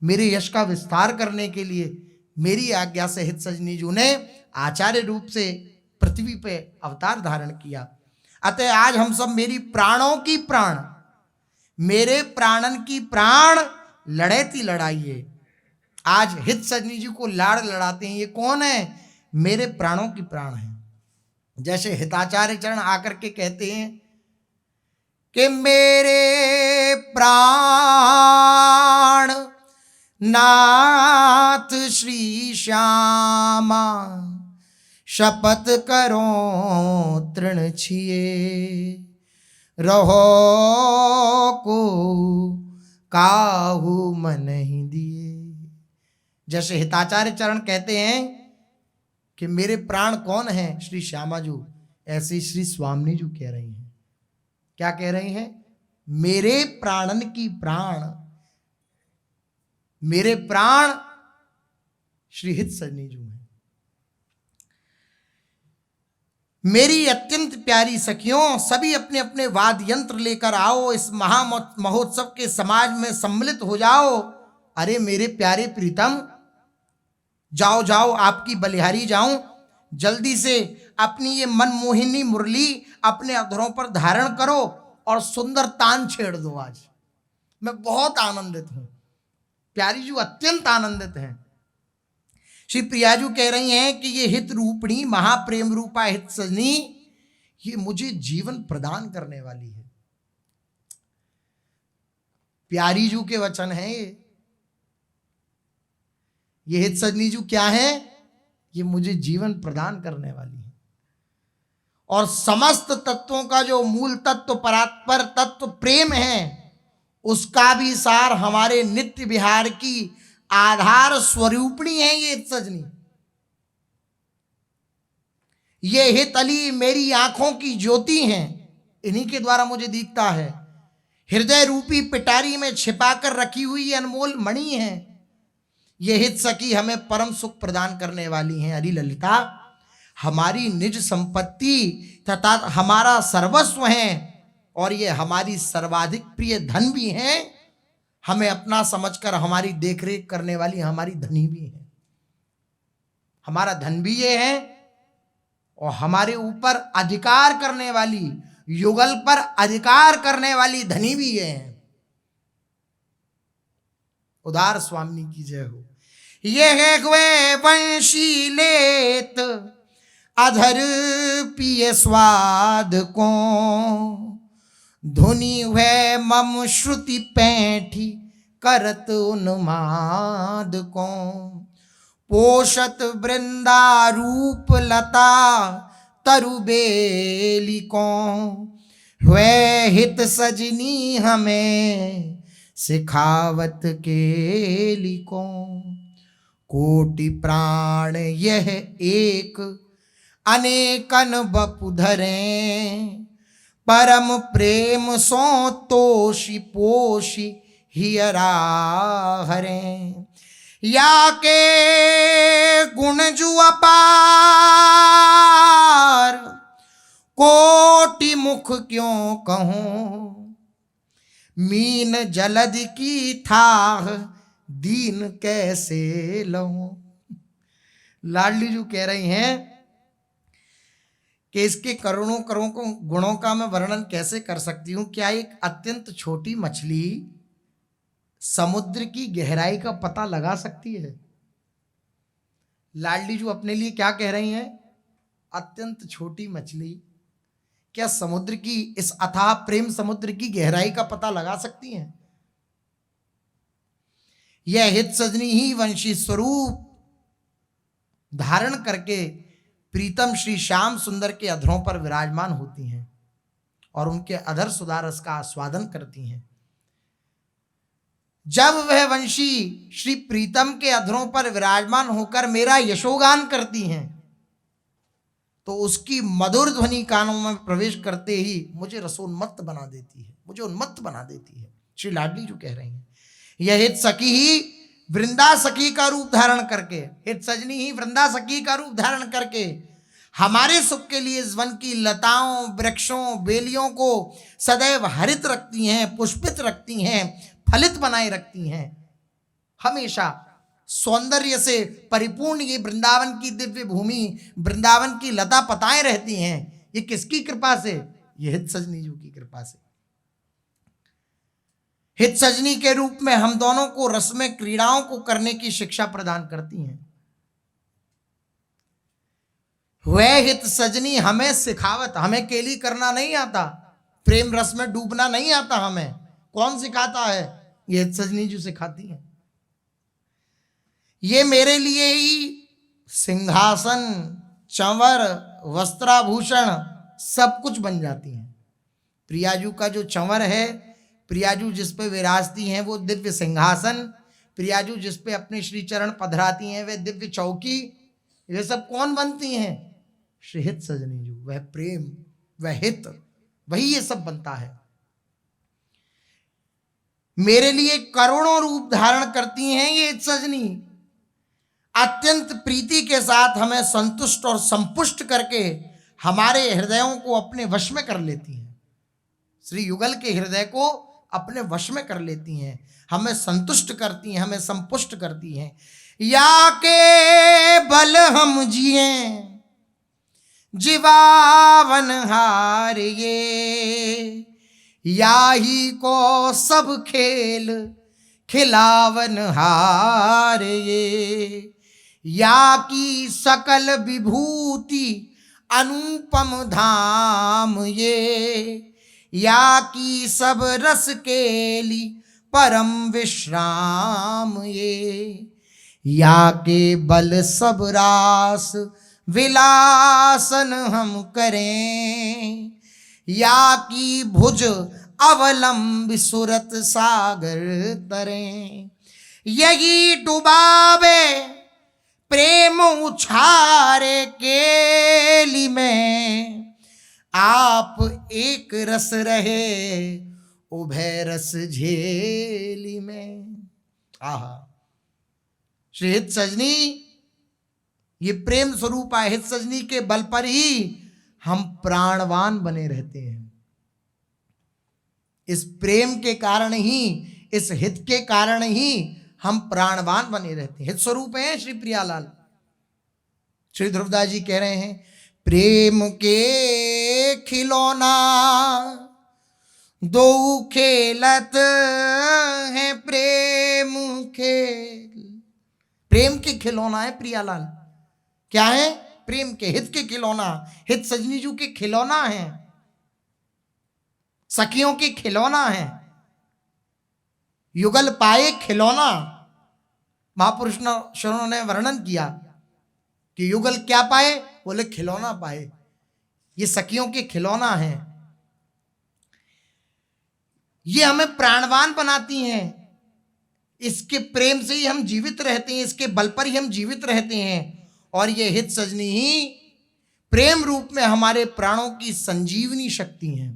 मेरे यश का विस्तार करने के लिए मेरी आज्ञा से हित सजनी जी ने आचार्य रूप से पृथ्वी पे अवतार धारण किया। अतः आज हम सब मेरी प्राणों की प्राण, मेरे प्राणन की प्राण लड़े थी लड़ाइए। आज हित सजनी जी को लाड़ लड़ाते हैं। ये कौन है? मेरे प्राणों की प्राण है। जैसे हिताचार्य चरण आकर के कहते हैं कि मेरे प्राण नाथ श्री श्यामा, शपथ करो तृण छिए, रहो को काहू मन ही दिए। जैसे हिताचार्य चरण कहते हैं कि मेरे प्राण कौन है? श्री श्यामा जी। ऐसे श्री स्वामिनी जी कह रही हैं। क्या कह रही हैं? मेरे प्राणन की प्राण, मेरे प्राण श्री हित सजनी जी हैं। मेरी अत्यंत प्यारी सखियों, सभी अपने अपने वाद्य यंत्र लेकर आओ, इस महा महोत्सव के समाज में सम्मिलित हो जाओ। अरे मेरे प्यारे प्रीतम, जाओ जाओ, आपकी बलिहारी जाऊं, जल्दी से अपनी ये मनमोहिनी मुरली अपने अधरों पर धारण करो और सुंदर तान छेड़ दो। आज मैं बहुत आनंदित हूं, प्यारीजू अत्यंत आनंदित हैं। श्री प्रियाजू कह रही हैं कि ये हित रूपणी महाप्रेम रूपा हित सजनी ये मुझे जीवन प्रदान करने वाली है। प्यारीजू के वचन हैं ये हित सजनी जू क्या है, ये मुझे जीवन प्रदान करने वाली है। और समस्त तत्वों का जो मूल तत्व परात्पर तत्व प्रेम है, उसका भी सार हमारे नित्य विहार की आधार स्वरूपणी है ये हित सजनी। ये हित अली मेरी आंखों की ज्योति हैं, इन्हीं के द्वारा मुझे दिखता है। हृदय रूपी पिटारी में छिपाकर रखी हुई ये अनमोल मणि है। ये हित सखी हमें परम सुख प्रदान करने वाली हैं। अली ललिता हमारी निज संपत्ति तथा हमारा सर्वस्व है और ये हमारी सर्वाधिक प्रिय धन भी हैं। हमें अपना समझकर हमारी देखरेख करने वाली हमारी धनी भी है। हमारा धन भी ये है और हमारे ऊपर अधिकार करने वाली, युगल पर अधिकार करने वाली धनी भी ये है। उदार स्वामी की जय हो। ये है वे वंशी लेत अधर पिए स्वाद को, धुनी हुए मम श्रुति पैठी करत उन्माद को, पोषत वृंदा रूप लता तरुबेली को, वे हित सजनी हमें सिखावत केली को। कोटि प्राण यह एक अनेकन बपु धरें, परम प्रेम सो तोषि पोषि हियरा हरें। या के गुण जु अपार कोटि मुख क्यों कहूं, मीन जलद की थाह दीन कैसे लहूं। लाडली जी कह रही हैं कि इसके करोड़ों करोड़ों गुणों का मैं वर्णन कैसे कर सकती हूं। क्या एक अत्यंत छोटी मछली समुद्र की गहराई का पता लगा सकती है? लाडली जी अपने लिए क्या कह रही हैं? अत्यंत छोटी मछली क्या समुद्र की, इस अथाह प्रेम समुद्र की गहराई का पता लगा सकती हैं? यह हित सजनी ही वंशी स्वरूप धारण करके प्रीतम श्री श्याम सुंदर के अधरों पर विराजमान होती हैं और उनके अधर सुधारस का आस्वादन करती हैं। जब वह वंशी श्री प्रीतम के अधरों पर विराजमान होकर मेरा यशोगान करती हैं तो उसकी मधुर ध्वनि कानों में प्रवेश करते ही मुझे रसोन्मत्त बना देती है, मुझे उन्मत्त बना देती है। श्री लाडली जो कह रही हैं यह हित सखी ही वृंदा सखी का रूप धारण करके, हित सजनी ही वृंदा सखी का रूप धारण करके हमारे सुख के लिए इस वन की लताओं, वृक्षों, बेलियों को सदैव हरित रखती हैं, पुष्पित रखती हैं, फलित बनाए रखती हैं। हमेशा सौंदर्य से परिपूर्ण ये वृंदावन की दिव्य भूमि, वृंदावन की लता पताएं रहती हैं। ये किसकी कृपा से? ये हित सजनी जी की कृपा से। हित सजनी के रूप में हम दोनों को रस में क्रीड़ाओं को करने की शिक्षा प्रदान करती हैं। वह हित सजनी हमें सिखावत, हमें केली करना नहीं आता, प्रेम रस में डूबना नहीं आता। हमें कौन सिखाता है? ये हित सजनी जो सिखाती हैं। ये मेरे लिए ही सिंहासन, चंवर, वस्त्राभूषण सब कुछ बन जाती हैं। प्रियाजू का जो चंवर है, प्रियाजू जिस पे विराजती हैं वो दिव्य सिंहासन, प्रियाजू जिस पे अपने श्री चरण पधराती हैं वे दिव्य चौकी, ये सब कौन बनती हैं? श्री हित सजनी जी। वह प्रेम, वह हित, वही ये सब बनता है। मेरे लिए करोड़ों रूप धारण करती हैं ये हित सजनी। अत्यंत प्रीति के साथ हमें संतुष्ट और संपुष्ट करके हमारे हृदयों को अपने वश में कर लेती हैं। श्री युगल के हृदय को अपने वश में कर लेती हैं, हमें संतुष्ट करती हैं, हमें संपुष्ट करती हैं। या के बल हम जिए जीवावन हार ये, या ही को सब खेल खिलावन हार ये, या की सकल विभूति अनुपम धाम ये, या की सब रस केली परम विश्राम ये, या के बल सब रास विलासन हम करें, या की भुज अवलंब सुरत सागर तरें, यही डुबावे प्रेम उछारे केली में, आप एक रस रहे उभय रस झेली में। आहा, श्री हित सजनी, ये प्रेम स्वरूप है। हित सजनी के बल पर ही हम प्राणवान बने रहते हैं। इस प्रेम के कारण ही, इस हित के कारण ही हम प्राणवान बने रहते हैं। हित स्वरूप हैं श्री प्रियालाल। श्री ध्रुवदास जी कह रहे हैं, प्रेम के खिलौना दो खेलत हैं प्रेम खेल। प्रेम के खिलौना है प्रियालाल। क्या है? प्रेम के, हित के खिलौना। हित सजनी जू के खिलौना है, सखियों के खिलौना है। युगल पाए खिलौना। महापुरुषों ने वर्णन किया कि युगल क्या पाए? बोले खिलौना पाए। ये सखियों के खिलौना है। ये हमें प्राणवान बनाती हैं। इसके प्रेम से ही हम जीवित रहते हैं, इसके बल पर ही हम जीवित रहते हैं। और ये हित सजनी ही प्रेम रूप में हमारे प्राणों की संजीवनी शक्ति है।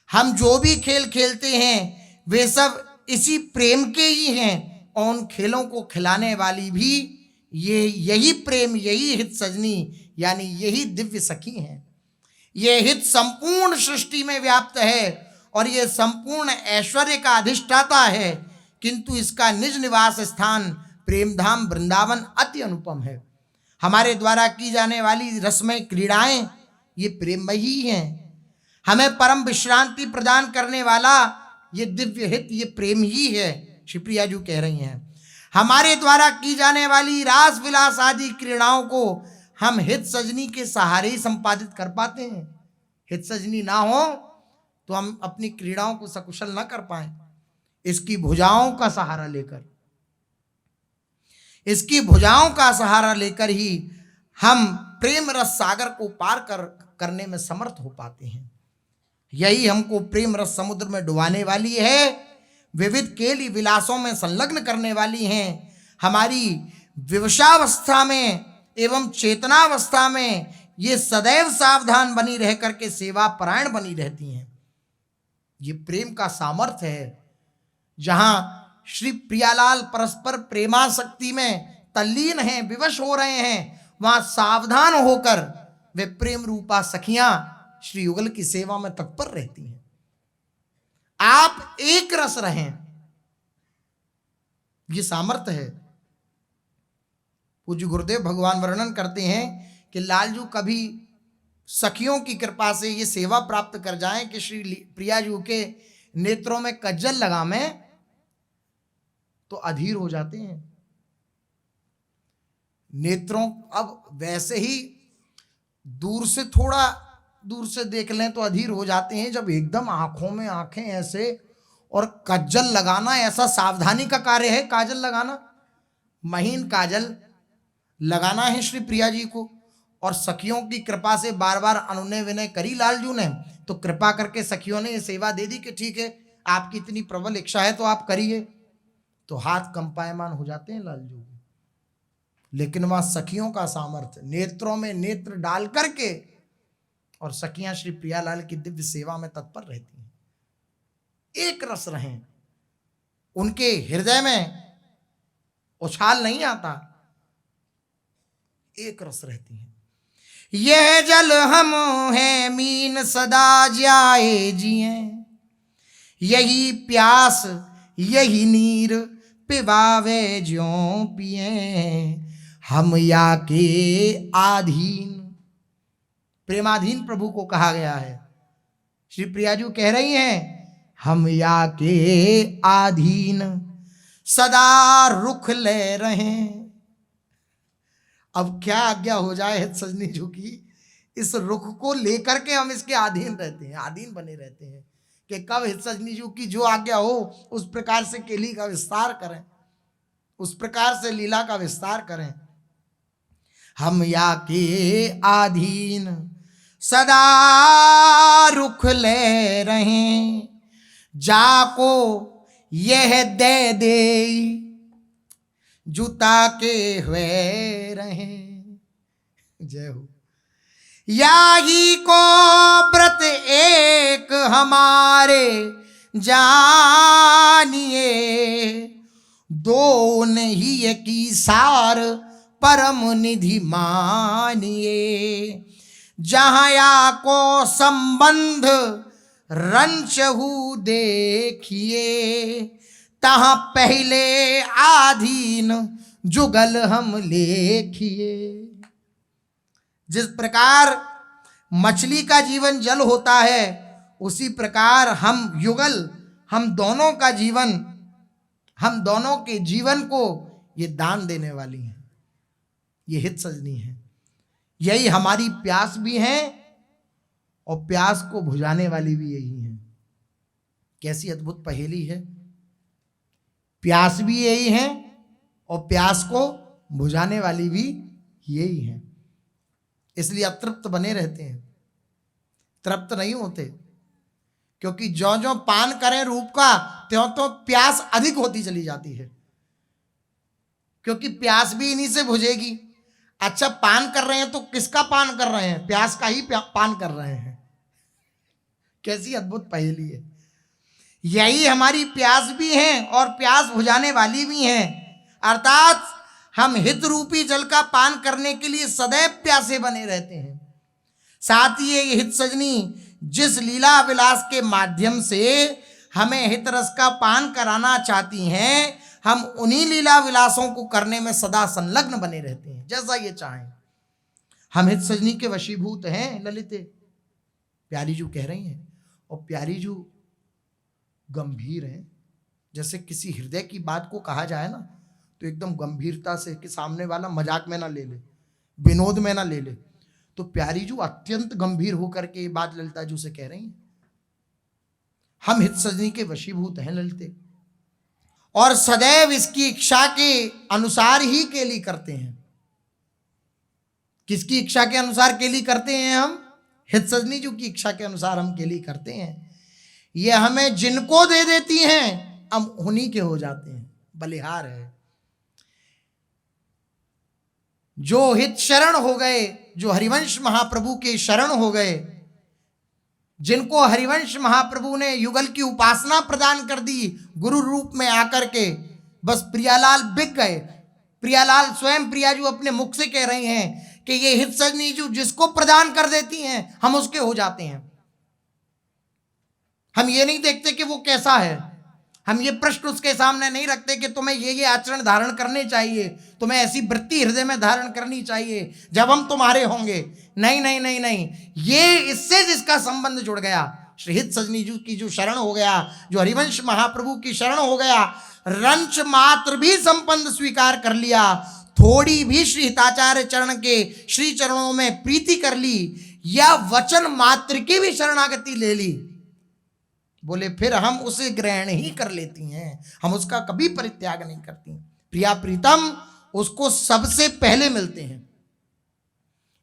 हम जो भी खेल खेलते हैं वे सब इसी प्रेम के ही हैं, और उन खेलों को खिलाने वाली भी यही प्रेम, यही हित सजनी, यानी यही दिव्य सखी हैं। ये हित संपूर्ण सृष्टि में व्याप्त है और ये संपूर्ण ऐश्वर्य का अधिष्ठाता है, किंतु इसका निज निवास स्थान प्रेमधाम वृंदावन अति अनुपम है। हमारे द्वारा की जाने वाली रसमय क्रीड़ाएं ये प्रेममय ही हैं। हमें परम विश्रांति प्रदान करने वाला ये दिव्य हित, ये प्रेम ही है। शिवप्रिया जी कह रही हैं, हमारे द्वारा की जाने वाली रास विलास आदि क्रीड़ाओं को हम हित सजनी के सहारे ही संपादित कर पाते हैं। हित सजनी ना हो तो हम अपनी क्रीड़ाओं को सकुशल ना कर पाए। इसकी भुजाओं का सहारा लेकर, इसकी भुजाओं का सहारा लेकर ही हम प्रेम रस सागर को पार करने में समर्थ हो पाते हैं। यही हमको प्रेम रस समुद्र में डुबाने वाली है, विविध केली विलासों में संलग्न करने वाली हैं। हमारी विवशावस्था में एवं चेतनावस्था में ये सदैव सावधान बनी रह करके सेवा परायण बनी रहती हैं। ये प्रेम का सामर्थ्य है। जहां श्री प्रियालाल परस्पर प्रेमासक्ति में तल्लीन हैं, विवश हो रहे हैं, वहां सावधान होकर वे प्रेम रूपा सखियां श्री युगल की सेवा में तत्पर रहती हैं। आप एक रस रहें, ये सामर्थ्य है। पूज्य गुरुदेव भगवान वर्णन करते हैं कि लालजू कभी सखियों की कृपा से ये सेवा प्राप्त कर जाएं कि श्री प्रिया जी के नेत्रों में कज्जल लगावें तो अधीर हो जाते हैं। नेत्रों, अब वैसे ही दूर से, थोड़ा दूर से देख लें तो अधीर हो जाते हैं, जब एकदम आंखों में आंखें ऐसे, और काजल लगाना ऐसा सावधानी का कार्य है। काजल लगाना, महीन काजल लगाना है श्री प्रिया जी को, और सखियों की कृपा से बार बार अनुनय विनय करी लालजू ने, तो कृपा करके सखियों ने ये सेवा दे दी कि ठीक है, आपकी इतनी प्रबल इच्छा है तो आप करिए। तो हाथ कंपायमान हो जाते हैं लालजू। लेकिन वहां सखियों का सामर्थ्य, नेत्रों में नेत्र डाल करके, और सखियां श्री प्रियालाल की दिव्य सेवा में तत्पर रहती हैं। एक रस रहें, उनके हृदय में उछाल नहीं आता, एक रस रहती हैं। यह जल हम हैं मीन सदा जाए जिए, यही प्यास यही नीर पिवावे ज्यों पिए, हम या के आधीन। प्रेमाधीन प्रभु को कहा गया है। श्री प्रिया जी कह रही हैं, हम या के आधीन सदा रुख ले रहे। अब क्या आज्ञा हो जाए हित सजनी जी की, इस रुख को लेकर के हम इसके अधीन रहते हैं, अधीन बने रहते हैं कि कब हित सजनी जी की जो आज्ञा हो उस प्रकार से केली का विस्तार करें, उस प्रकार से लीला का विस्तार करें। हम या के अधीन सदा रुख ले रहे, जाको यह दे दे जूता के हुए रहे। जय हो। या ही को व्रत एक हमारे जानिए, दो नहीं की सार परम निधि मानिए। जहाँ या को संबंध रंचहु देखिए, तहाँ पहले आधीन जुगल हम लेखिए। जिस प्रकार मछली का जीवन जल होता है, उसी प्रकार हम युगल, हम दोनों का जीवन, हम दोनों के जीवन को ये दान देने वाली हैं, ये हित सजनी है। यही हमारी प्यास भी है और प्यास को बुझाने वाली भी यही है। कैसी अद्भुत पहेली है। प्यास भी यही है और प्यास को बुझाने वाली भी यही है। इसलिए अतृप्त बने रहते हैं, तृप्त नहीं होते, क्योंकि जो जो पान करें रूप का त्यों तो प्यास अधिक होती चली जाती है, क्योंकि प्यास भी इन्हीं से बुझेगी। अच्छा, पान कर रहे हैं तो किसका पान कर रहे हैं? प्यास का ही पान कर रहे हैं। कैसी अद्भुत पहेली है। यही हमारी प्यास भी है और प्यास बुझाने वाली भी है। अर्थात हम हित रूपी जल का पान करने के लिए सदैव प्यासे बने रहते हैं। साथ ही ये हित सजनी जिस लीला विलास के माध्यम से हमें हित रस का पान कराना चाहती हैं, हम उन्हीं लीला विलासों को करने में सदा संलग्न बने रहते हैं, जैसा ये चाहें। हम हित सजनी के वशीभूत हैं ललिते, प्यारी जू कह रही हैं। और प्यारी जू गंभीर हैं। जैसे किसी हृदय की बात को कहा जाए ना, तो एकदम गंभीरता से, कि सामने वाला मजाक में ना ले ले, विनोद में ना ले ले। तो प्यारी जू अत्यंत गंभीर होकर के ये बात ललिता जू से कह रही हैं। हम हित सजनी के वशीभूत हैं ललिते, और सदैव इसकी इच्छा के अनुसार ही केली करते हैं। किसकी इच्छा के अनुसार केली करते हैं? हम हित सजनी जू की इच्छा के अनुसार हम केली करते हैं। ये हमें जिनको दे देती हैं, हम उन्हीं के हो जाते हैं। बलिहार है। जो हित शरण हो गए, जो हरिवंश महाप्रभु के शरण हो गए, जिनको हरिवंश महाप्रभु ने युगल की उपासना प्रदान कर दी गुरु रूप में आकर के, बस प्रियालाल बिक गए। प्रियालाल स्वयं प्रियाजू अपने मुख से कह रही हैं कि ये हित सजनी जो जिसको प्रदान कर देती हैं, हम उसके हो जाते हैं। हम ये नहीं देखते कि वो कैसा है, हम ये प्रश्न उसके सामने नहीं रखते कि तुम्हें ये आचरण धारण करने चाहिए, तुम्हें ऐसी वृत्ति हृदय में धारण करनी चाहिए जब हम तुम्हारे होंगे। नहीं नहीं नहीं नहीं, ये इससे जिसका संबंध जुड़ गया, श्री हित सजनी जी की जो शरण हो गया, जो हरिवंश महाप्रभु की शरण हो गया, रंच मात्र भी संबंध स्वीकार कर लिया, थोड़ी भी श्री हिताचार्य चरण के श्री चरणों में प्रीति कर ली, या वचन मात्र की भी शरणागति ले ली, बोले फिर हम उसे ग्रहण ही कर लेती हैं, हम उसका कभी परित्याग नहीं करती। प्रिया प्रीतम उसको सबसे पहले मिलते हैं।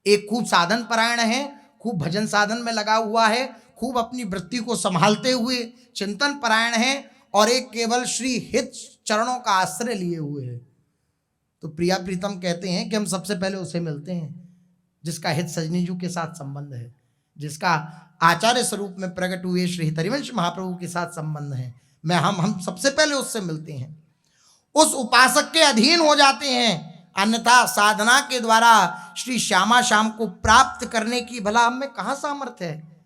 एक खूब साधन परायण है, खूब भजन साधन में लगा हुआ है, खूब अपनी वृत्ति को संभालते हुए चिंतन परायण है, और एक केवल श्री हित चरणों का आश्रय लिए हुए है। तो प्रिया प्रीतम कहते हैं कि हम सबसे पहले उसे मिलते हैं जिसका हित सजनी जी के साथ संबंध है, जिसका आचार्य स्वरूप में प्रकट हुए श्री हरिवंश महाप्रभु के साथ संबंध है। हम सबसे पहले उससे मिलते हैं, उस उपासक के अधीन हो जाते हैं। अन्यथा साधना के द्वारा श्री श्यामा श्याम को प्राप्त करने की भला हम में कहाँ सामर्थ्य है?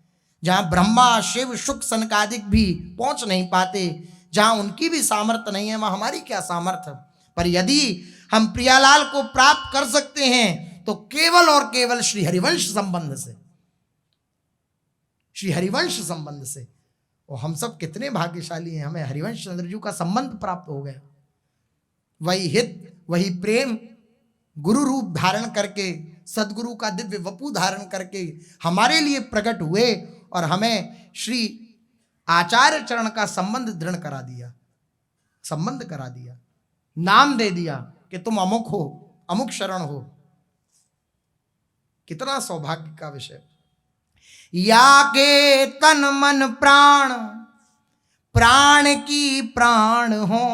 जहाँ ब्रह्मा शिव शुक सनकादिक भी पहुँच नहीं पाते, जहाँ उनकी भी सामर्थ्य नहीं है, वहाँ हमारी क्या सामर्थ्य? पर यदि हम प्रियालाल को प्राप्त कर सकते हैं तो केवल और केवल श्री हरिवंश संबंध से, श्री हरिवंश संबंध से। और हम सब कितने भाग्यशाली हैं, हमें हरिवंश चंद्र जी का संबंध प्राप्त हो गया। वही हित, वही प्रेम गुरु रूप धारण करके, सदगुरु का दिव्य वपु धारण करके हमारे लिए प्रकट हुए और हमें श्री आचार्य चरण का संबंध दृढ़ करा दिया, संबंध करा दिया, नाम दे दिया कि तुम अमुक हो, अमुक शरण हो। कितना सौभाग्य का विषय। या के तन मन प्राण, प्राण की प्राण हो,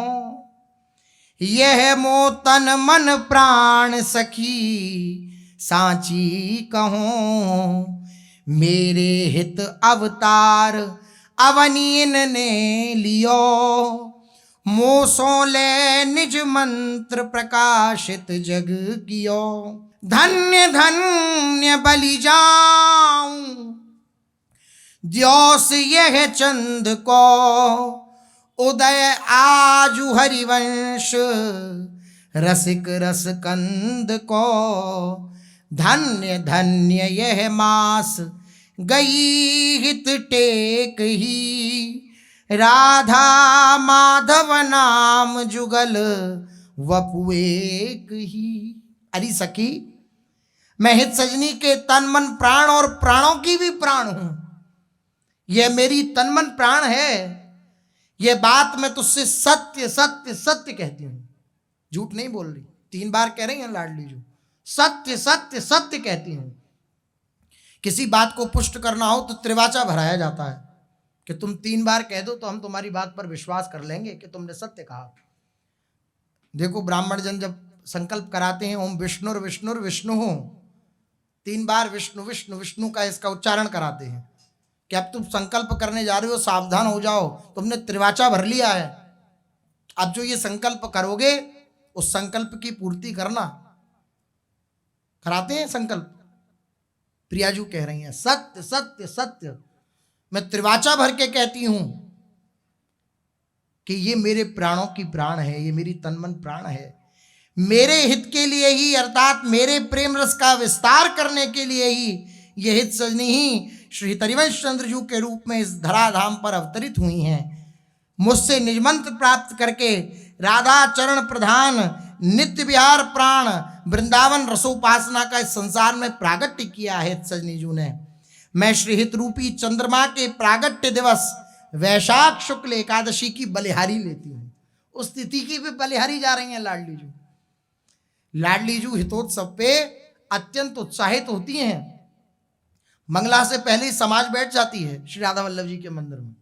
यह मो तन मन प्राण सखी सांची कहो। मेरे हित अवतार अवनीन ने लियो, मोसों ले निज मंत्र प्रकाशित जग कियो। धन्य धन्य बलि जाऊं द्योस यह चंद को, उदय आजु हरिवंश रसिक रस कंद को। धन्य धन्य यह मास गई हित टेक ही, राधा माधव नाम जुगल वपु एक ही। अरे सखी, मैं हित सजनी के तन मन प्राण और प्राणों की भी प्राण हूं। यह मेरी तन मन प्राण है, यह बात मैं तुझसे सत्य सत्य सत्य कहती हूं, झूठ नहीं बोल रही। 3 बार कह रही हैं लाडली जी, सत्य सत्य सत्य कहती हूं। किसी बात को पुष्ट करना हो तो त्रिवाचा भराया जाता है कि तुम 3 बार कह दो तो हम तुम्हारी बात पर विश्वास कर लेंगे कि तुमने सत्य कहा। देखो, ब्राह्मण जन जब संकल्प कराते हैं ओम विष्णुर विष्णुर विष्णु हो, 3 बार विष्णु विष्णु विष्णु का इसका उच्चारण कराते हैं कि अब तुम संकल्प करने जा रहे हो, सावधान हो जाओ, तुमने त्रिवाचा भर लिया है। अब जो ये संकल्प करोगे उस संकल्प की पूर्ति करना। कराते हैं संकल्प। प्रियाजू कह रही हैं सत्य सत्य सत्य, मैं त्रिवाचा भर के कहती हूं कि ये मेरे प्राणों की प्राण है, ये मेरी तन मन प्राण है। मेरे हित के लिए ही, अर्थात मेरे प्रेम रस का विस्तार करने के लिए ही ये हित सजनी ही श्री हरिवंश चंद्र जी के रूप में इस धराधाम पर अवतरित हुई हैं। मुझसे निजमंत्र प्राप्त करके राधा चरण प्रधान नित्य विहार प्राण वृंदावन रसोपासना का इस संसार में प्रागट्य किया है सजनी जी ने। मैं श्री हित रूपी चंद्रमा के प्रागट्य दिवस वैशाख शुक्ल एकादशी की बलिहारी लेती हूँ। उस तिथि की भी बलिहारी जा रही हैं लाडली जी। लाडली जी हितोत्सव पे अत्यंत उत्साहित होती हैं। मंगला से पहले ही समाज बैठ जाती है श्री राधा वल्लभ जी के मंदिर में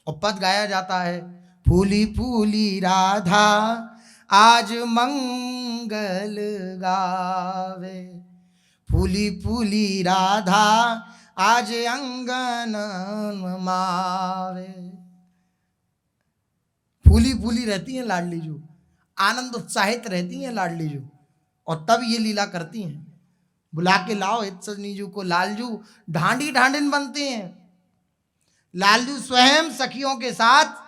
और पद गाया जाता है, फूली फूली राधा आज मंगल गावे, फूली फूली राधा आज अंगन मावे। फूली फूली रहती हैं लाडली जी, आनंद उत्साहित रहती हैं लाडली जी, और तब ये लीला करती हैं। बुला के लाओ हित सजनी जी को। लालजू ढांडी ढांडिन बनते हैं। लालजू स्वयं सखियों के साथ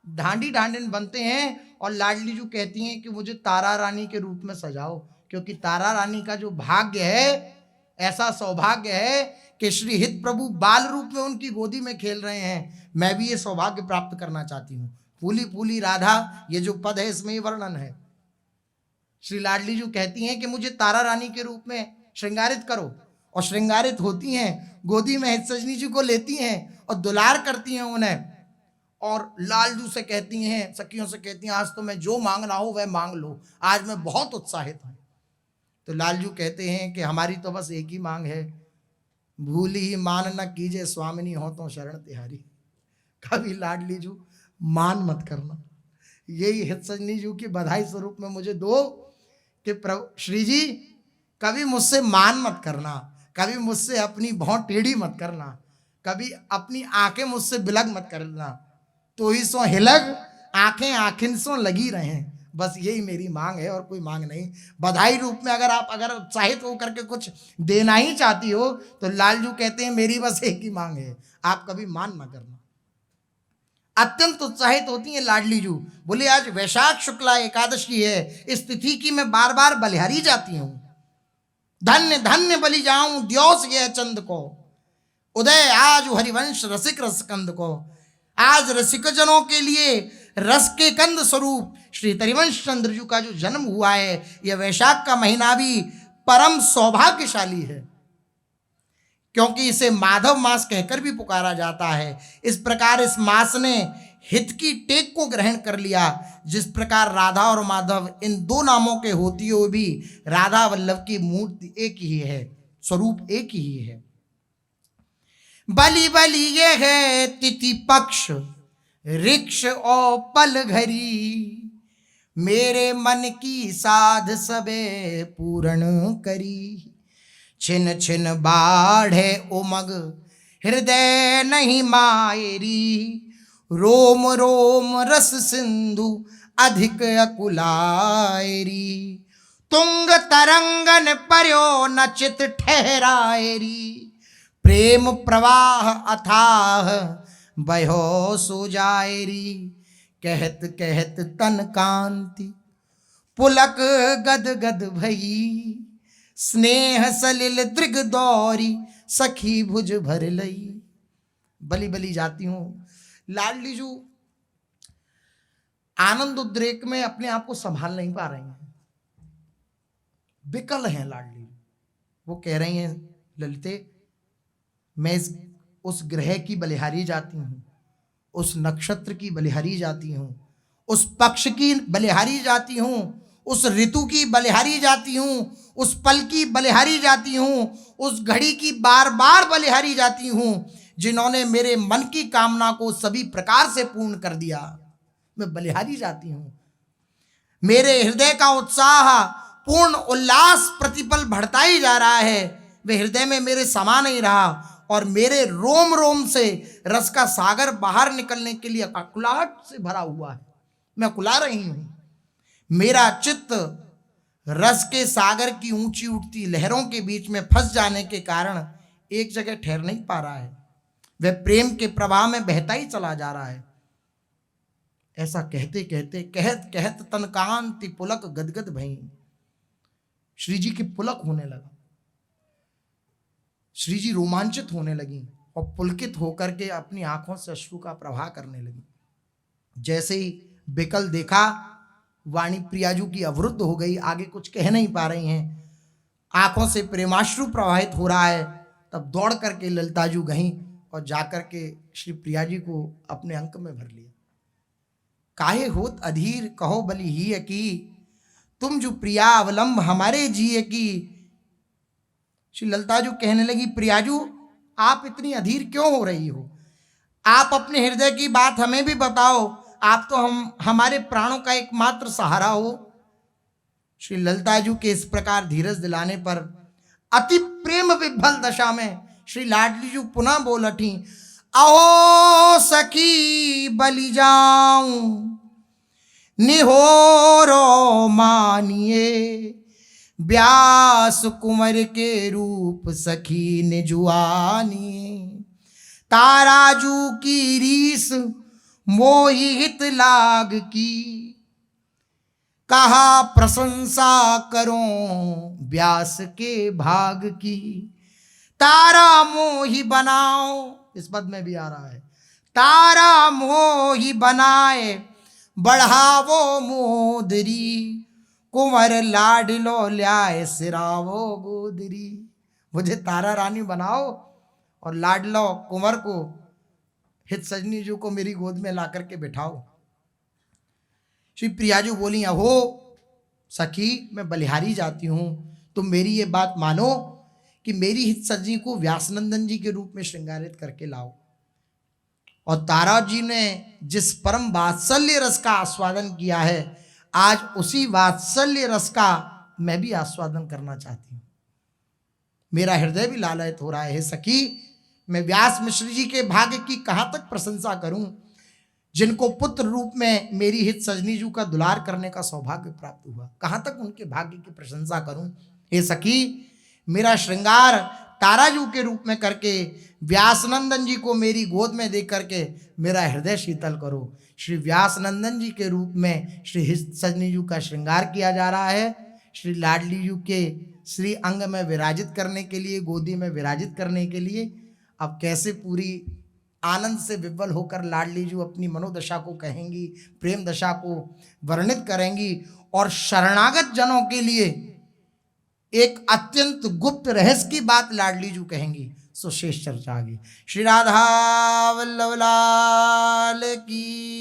ढांडी ढांडिन बनते हैं और लाडली जी कहती हैं कि मुझे तारा रानी के रूप में सजाओ, क्योंकि तारा रानी का जो भाग्य है, ऐसा सौभाग्य है कि श्री हित प्रभु बाल रूप में उनकी गोदी में खेल रहे हैं। मैं भी ये सौभाग्य प्राप्त करना चाहती हूँ। फूली फूली राधा, ये जो पद है इसमें ही वर्णन है। श्री लाडली जी कहती हैं कि मुझे तारा रानी के रूप में श्रृंगारित करो, और श्रृंगारित होती हैं, गोदी में हित सजनी जी को लेती हैं और दुलार करती हैं उन्हें, और लालजू से कहती हैं, सखियों से कहती हैं, आज तो मैं जो मांगना हो वह मांग लो, आज मैं बहुत उत्साहित हूँ। तो लालजू कहते हैं कि हमारी तो बस एक ही मांग है, भूली ही मान न कीजिए स्वामिनी हो तो शरण तिहारी। कभी लाडली जू मान मत करना, यही हित सजनी जी की बधाई स्वरूप में मुझे दो कि प्रभु श्री जी कभी मुझसे मान मत करना, कभी मुझसे अपनी भौं टेढ़ी मत करना, कभी अपनी आंखें मुझसे बिलग मत करना, तो ही सो हिलग आंखें आखिन सो लगी रहें। बस यही मेरी मांग है और कोई मांग नहीं। बधाई रूप में अगर उत्साहित होकर के कुछ देना ही चाहती हो तो लालजू कहते हैं मेरी बस एक ही मांग है, आप कभी मान ना करना। अत्यंत उत्साहित होती हैं लाडली जू। बोले आज वैशाख शुक्ला एकादशी है, इस तिथि की मैं बार बार बलिहारी जाती हूं। धन्य धन्य बलि जाऊं द्योस यह चंद को, उदय आज हरिवंश रसिक रसकंद को। आज रसिक जनों के लिए रस के कंद स्वरूप श्री हरिवंश चंद्र जी का जो जन्म हुआ है, यह वैशाख का महीना भी परम सौभाग्यशाली है, क्योंकि इसे माधव मास कहकर भी पुकारा जाता है। इस प्रकार इस मास ने हित की टेक को ग्रहण कर लिया। जिस प्रकार राधा और माधव इन दो नामों के होती हुए भी राधा वल्लभ की मूर्ति एक ही है, स्वरूप एक ही है। बलि बलि ये है तिथि पक्ष रिक्ष और पल घरी, मेरे मन की साध सबे पूर्ण करी। छिन छिन बाढ़े उमग हृदय नहीं मायरी, रोम रोम रस सिंधु अधिक अकुलायरी। तुंग तरंगन पर्यो न चित ठहरायरी, प्रेम प्रवाह अथाह बहो सो जायरी। कहत कहत तन कांति पुलक गद गद भई, स्नेह सलिल दृग दौरी सखी भुज भर लई। बली बली जाती हूँ। लाडली जू आनंद उद्रेक में अपने आप को संभाल नहीं पा रही हैं, विकल हैं लाडली। वो कह रही हैं, ललिते मैं उस ग्रह की बलिहारी जाती हूँ, उस नक्षत्र की बलिहारी जाती हूँ, उस पक्ष की बलिहारी जाती हूँ, उस ऋतु की बलिहारी जाती हूँ, उस पल की बलिहारी जाती हूँ, उस घड़ी की बार बार बलिहारी जाती हूँ जिन्होंने मेरे मन की कामना को सभी प्रकार से पूर्ण कर दिया। मैं बलिहारी जाती हूँ। मेरे हृदय का उत्साह पूर्ण उल्लास प्रतिपल बढ़ता ही जा रहा है। वे हृदय में मेरे समा नहीं रहा और मेरे रोम रोम से रस का सागर बाहर निकलने के लिए अकुलाहट से भरा हुआ है। मैं अकुला रही हूँ। मेरा चित्त रस के सागर की ऊंची उठती लहरों के बीच में फंस जाने के कारण एक जगह ठहर नहीं पा रहा है। वह प्रेम के प्रवाह में बहता ही चला जा रहा है। ऐसा कहते कहते कहत कहत तन कांति पुलक गदगद भई। श्री जी की पुलक होने लगा, श्री जी रोमांचित होने लगी और पुलकित होकर के अपनी आंखों से अश्रु का प्रवाह करने लगी। जैसे ही बिकल देखा, वाणी प्रियाजू की अवरुद्ध हो गई, आगे कुछ कह नहीं पा रही हैं, आंखों से प्रेमाश्रु प्रवाहित हो रहा है। तब दौड़ करके ललिताजू गईं और जाकर के श्री प्रिया जी को अपने अंक में भर लिया। काहे होत अधीर कहो बलि ही की, तुम जो प्रिया अवलंब हमारे जिए की। श्री ललिताजू कहने लगी, प्रियाजू आप इतनी अधीर क्यों हो रही हो? आप अपने हृदय की बात हमें भी बताओ। आप तो हमारे प्राणों का एकमात्र सहारा हो। श्री ललिताजू के इस प्रकार धीरज दिलाने पर अति प्रेम विभल दशा में श्री लाडली जू पुनः बोल उठी, आओ सखी बलि जाऊं निहोरो मानिए, व्यास कुंवर के रूप सखी ने जुआनिए। ताराजू की रीस मोहित लाग की, कहा प्रशंसा करो व्यास के भाग की। तारा मोही बनाओ, इस पद में भी आ रहा है, तारा मोही बनाए बढ़ावो मोदरी, कुंवर लाडलो ल्याए सिरावो गोदरी। मुझे तारा रानी बनाओ और लाडलो कुंवर को, हित सजनी जी को मेरी गोद में ला करके बिठाओ। श्री प्रियाजू बोली, अहो सखी मैं बलिहारी जाती हूँ, तुम मेरी ये बात मानो कि मेरी हित सजनी को व्यासनंदन जी के रूप में श्रृंगारित करके लाओ। और तारा जी ने जिस परम वात्सल्य रस का आस्वादन किया है, आज उसी वात्सल्य रस का मैं भी आस्वादन करना चाहती हूँ। मेरा हृदय भी लालायित हो रहा है। हे सखी, मैं व्यास मिश्र जी के भाग्य की कहाँ तक प्रशंसा करूं, जिनको पुत्र रूप में मेरी हित सजनी जी का दुलार करने का सौभाग्य प्राप्त हुआ। कहाँ तक उनके भाग्य की प्रशंसा करूं। हे सखी, मेरा श्रृंगार ताराजू के रूप में करके व्यासनंदन जी को मेरी गोद में दे करके मेरा हृदय शीतल करो। श्री व्यासनंदन जी के रूप में श्री हित सजनी जी का श्रृंगार किया जा रहा है। श्री लाडली जी के श्री अंग में विराजित करने के लिए, गोदी में विराजित करने के लिए अब कैसे पूरी आनंद से विह्वल होकर लाडली जी अपनी मनोदशा को कहेंगी, प्रेम दशा को वर्णित करेंगी और शरणागत जनों के लिए एक अत्यंत गुप्त रहस्य की बात लाडली जी कहेंगी। सो शेष चर्चा आगे। श्री राधा वल्लभ लाल की